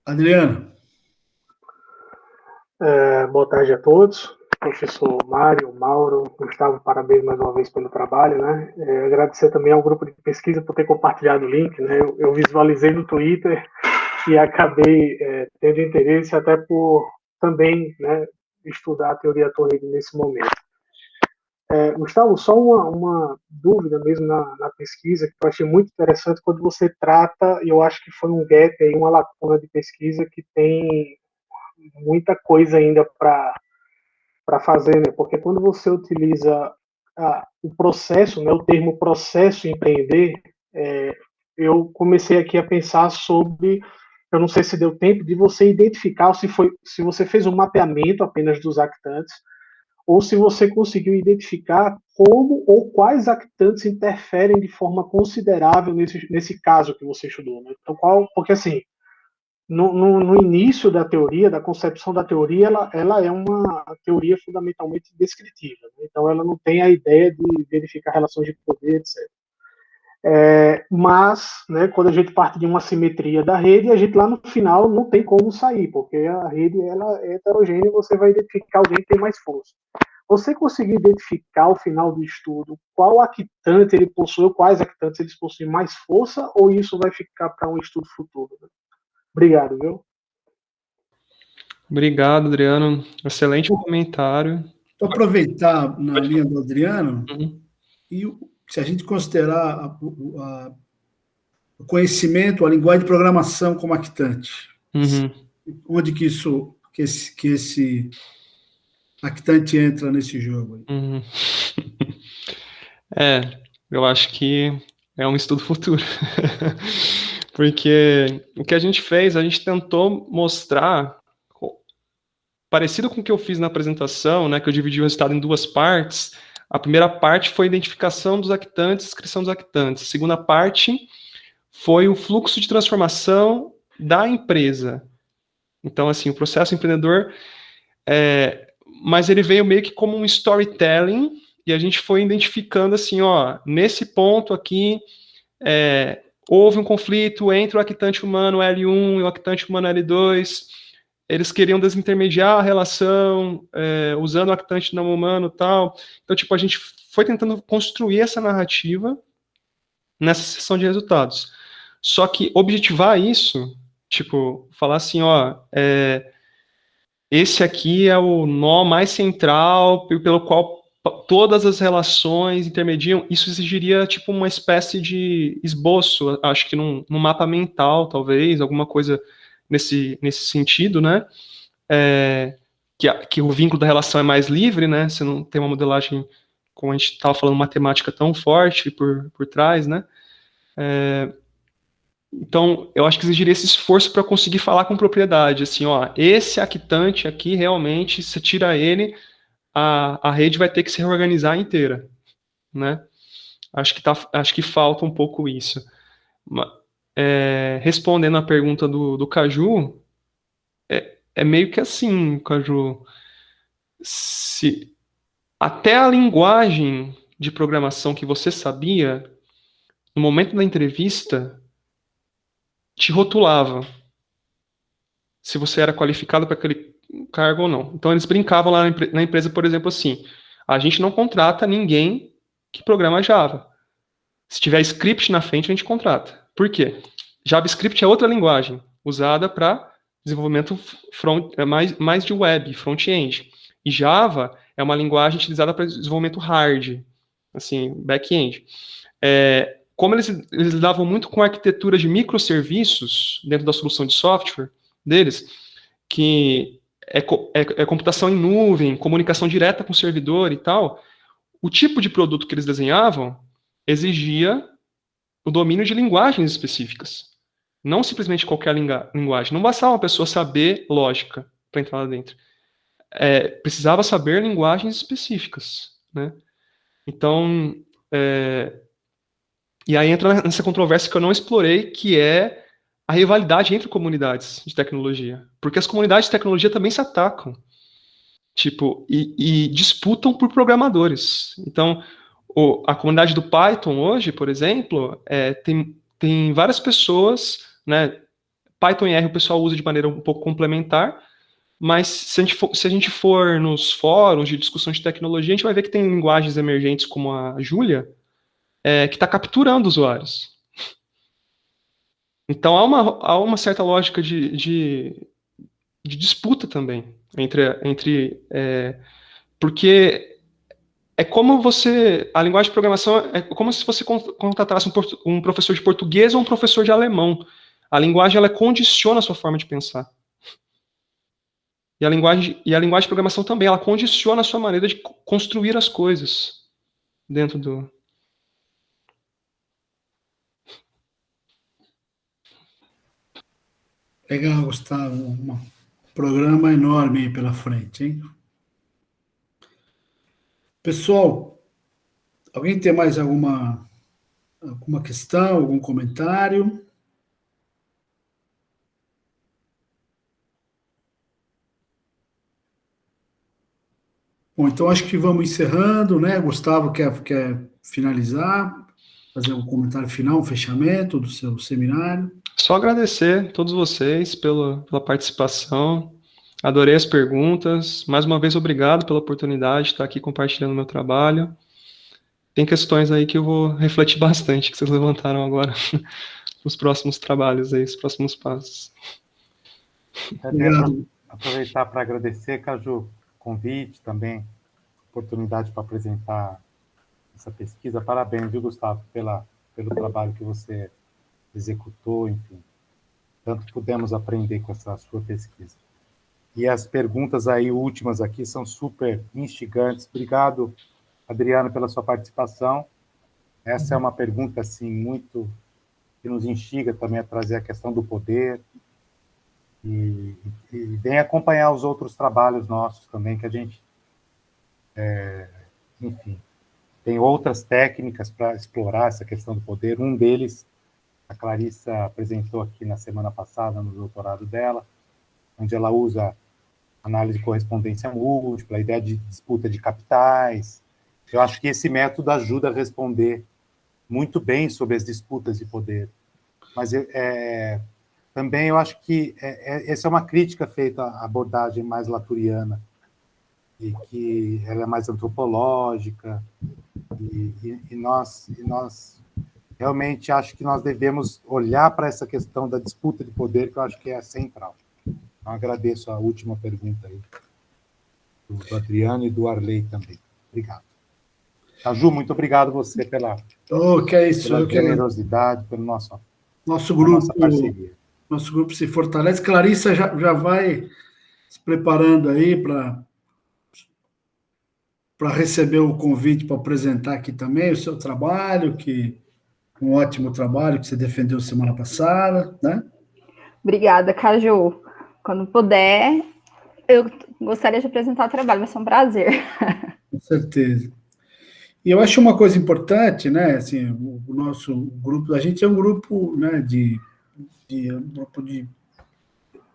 Adriano. Boa tarde a todos. Professor Mário, Mauro, Gustavo, parabéns mais uma vez pelo trabalho, né? Agradecer também ao grupo de pesquisa por ter compartilhado o link, né? Eu visualizei no Twitter e acabei tendo interesse até por também, né, estudar a teoria Torrigo nesse momento. Gustavo, só uma dúvida mesmo na pesquisa, que eu achei muito interessante quando você trata, e eu acho que foi um gap aí, uma lacuna de pesquisa que tem muita coisa ainda para fazer, né? Porque quando você utiliza o processo, né, o termo processo empreender, eu comecei aqui a pensar sobre, eu não sei se deu tempo de você identificar, se você fez um mapeamento apenas dos actantes, ou se você conseguiu identificar como ou quais actantes interferem de forma considerável nesse caso que você estudou, né? Então, porque assim, no início da teoria, da concepção da teoria, ela é uma teoria fundamentalmente descritiva, né? Então ela não tem a ideia de verificar relações de poder, etc. Mas, né, quando a gente parte de uma simetria da rede, a gente lá no final não tem como sair, porque a rede ela é heterogênea e você vai identificar alguém que tem mais força. Você conseguir identificar ao final do estudo qual actante ele possui, quais actantes eles possuem mais força, ou isso vai ficar para um estudo futuro? Né? Obrigado, viu? Obrigado, Adriano. Excelente comentário. Vou aproveitar na linha do Adriano, e se a gente considerar o conhecimento, a linguagem de programação como actante, onde que esse actante entra nesse jogo? Eu acho que é um estudo futuro. Porque o que a gente fez, a gente tentou mostrar, parecido com o que eu fiz na apresentação, né, que eu dividi o resultado em duas partes. A primeira parte foi a identificação dos actantes, inscrição dos actantes. A segunda parte foi o fluxo de transformação da empresa. Então, assim, o processo empreendedor, mas ele veio meio que como um storytelling, e a gente foi identificando assim, nesse ponto aqui, houve um conflito entre o actante humano L1 e o actante humano L2, eles queriam desintermediar a relação, usando o actante não humano e tal. Então, tipo, a gente foi tentando construir essa narrativa nessa sessão de resultados. Só que objetivar isso, tipo, falar assim, esse aqui é o nó mais central pelo qual todas as relações intermediam, isso exigiria tipo uma espécie de esboço, acho que num mapa mental, talvez, alguma coisa nesse sentido, né? Que o vínculo da relação é mais livre, né? Você não tem uma modelagem, como a gente estava falando, matemática tão forte por trás, né? Então, eu acho que exigiria esse esforço para conseguir falar com propriedade, assim, ó, esse actante aqui, realmente, se tira ele, a rede vai ter que se reorganizar inteira, né? Acho que falta um pouco isso. Respondendo a pergunta do Caju, é meio que assim, Caju, se até a linguagem de programação que você sabia, no momento da entrevista, te rotulava se você era qualificado para aquele cargo ou não. Então, eles brincavam lá na empresa, por exemplo, assim, a gente não contrata ninguém que programa Java. Se tiver script na frente, a gente contrata. Por quê? JavaScript é outra linguagem, usada para desenvolvimento mais de web, front-end. E Java é uma linguagem utilizada para desenvolvimento hard, assim, back-end. Como eles lidavam muito com a arquitetura de microserviços dentro da solução de software deles, que é computação em nuvem, comunicação direta com o servidor e tal, o tipo de produto que eles desenhavam exigia o domínio de linguagens específicas. Não simplesmente qualquer linguagem. Não bastava uma pessoa saber lógica para entrar lá dentro. Precisava saber linguagens específicas, né? Então, e aí entra nessa controvérsia que eu não explorei, que é a rivalidade entre comunidades de tecnologia. Porque as comunidades de tecnologia também se atacam. Tipo, e disputam por programadores. Então, a comunidade do Python hoje, por exemplo, tem várias pessoas, né? Python e R o pessoal usa de maneira um pouco complementar, mas se a gente for nos fóruns de discussão de tecnologia, a gente vai ver que tem linguagens emergentes como a Julia, que está capturando usuários. Então há uma certa lógica de disputa também porque é como a linguagem de programação é como se você contratasse um professor de português ou um professor de alemão. A linguagem, ela condiciona a sua forma de pensar. E a linguagem de programação também, ela condiciona a sua maneira de construir as coisas dentro do... Legal, Gustavo. Um programa enorme aí pela frente, hein? Pessoal, alguém tem mais alguma questão, algum comentário? Bom, então acho que vamos encerrando, né? Gustavo quer finalizar, fazer um comentário final, um fechamento do seu seminário. Só agradecer a todos vocês pela participação. Adorei as perguntas. Mais uma vez, obrigado pela oportunidade de estar aqui compartilhando meu trabalho. Tem questões aí que eu vou refletir bastante, que vocês levantaram agora, nos próximos trabalhos aí, os próximos passos. Obrigado. Aproveitar para agradecer, Caju, o convite também, oportunidade para apresentar essa pesquisa. Parabéns, viu, Gustavo, pelo trabalho que você executou, enfim. Tanto pudemos aprender com essa sua pesquisa. E as perguntas aí últimas aqui são super instigantes. Obrigado, Adriano, pela sua participação. Essa é uma pergunta, assim, muito que nos instiga também a trazer a questão do poder e vem acompanhar os outros trabalhos nossos também, que a gente, enfim, tem outras técnicas para explorar essa questão do poder. Um deles, a Clarissa apresentou aqui na semana passada, no doutorado dela, onde ela usa análise de correspondência múltipla, a ideia de disputa de capitais. Eu acho que esse método ajuda a responder muito bem sobre as disputas de poder. Mas também eu acho que essa é uma crítica feita à abordagem mais laturiana, e que ela é mais antropológica, e nós realmente acho que nós devemos olhar para essa questão da disputa de poder, que eu acho que é central. Então, agradeço a última pergunta aí, do Adriano e do Arley também. Obrigado. Caju, muito obrigado você pela, Que é isso, pela generosidade, pelo nosso nossa grupo, parceria. nosso grupo se fortalece. Clarissa já vai se preparando aí para receber o convite para apresentar aqui também o seu trabalho, um ótimo trabalho que você defendeu semana passada, né? Obrigada, Caju. Quando puder, eu gostaria de apresentar o trabalho, vai ser um prazer. Com certeza. E eu acho uma coisa importante, né? Assim, o nosso grupo, a gente é um grupo, né, um grupo de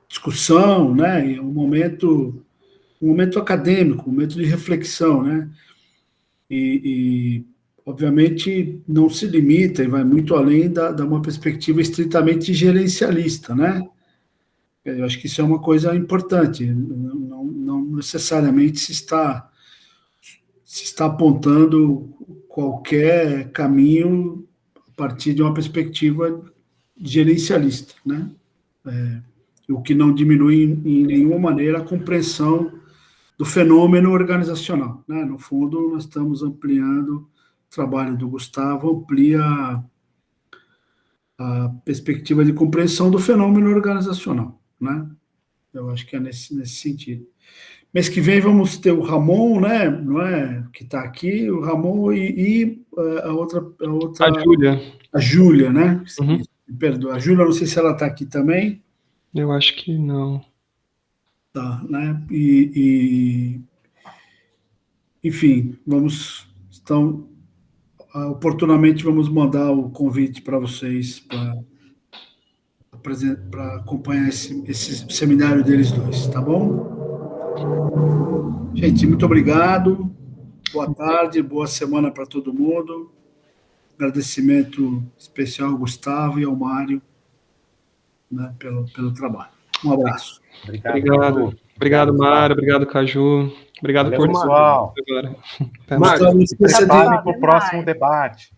discussão, né? E um momento acadêmico, um momento de reflexão, né? E obviamente não se limita e vai muito além da uma perspectiva estritamente gerencialista, né? Eu acho que isso é uma coisa importante. Não necessariamente se está apontando qualquer caminho a partir de uma perspectiva gerencialista, né? O que não diminui em nenhuma maneira a compreensão do fenômeno organizacional, né? No fundo, nós estamos ampliando o trabalho do Gustavo, amplia a perspectiva de compreensão do fenômeno organizacional, né? Eu acho que é nesse sentido. Mês que vem vamos ter o Ramon, né? Não é? Que está aqui, o Ramon e a outra. A Júlia. A Júlia, né? Uhum. Me perdoa. A Júlia, não sei se ela está aqui também. Eu acho que não. Tá, né? Enfim, oportunamente vamos mandar o convite para vocês para acompanhar esse seminário deles dois, tá bom? Gente, muito obrigado. Boa tarde, boa semana para todo mundo. Agradecimento especial ao Gustavo e ao Mário, né, pelo trabalho. Um abraço. Obrigado. Obrigado, Mário. Obrigado, Caju. Obrigado. Valeu, por pessoal. agora. Mário, não esqueça para o próximo debate.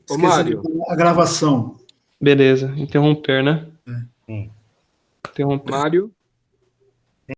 Ô, Mário. a gravação. Beleza. Interromper, né? Sim. Interromper. Mário.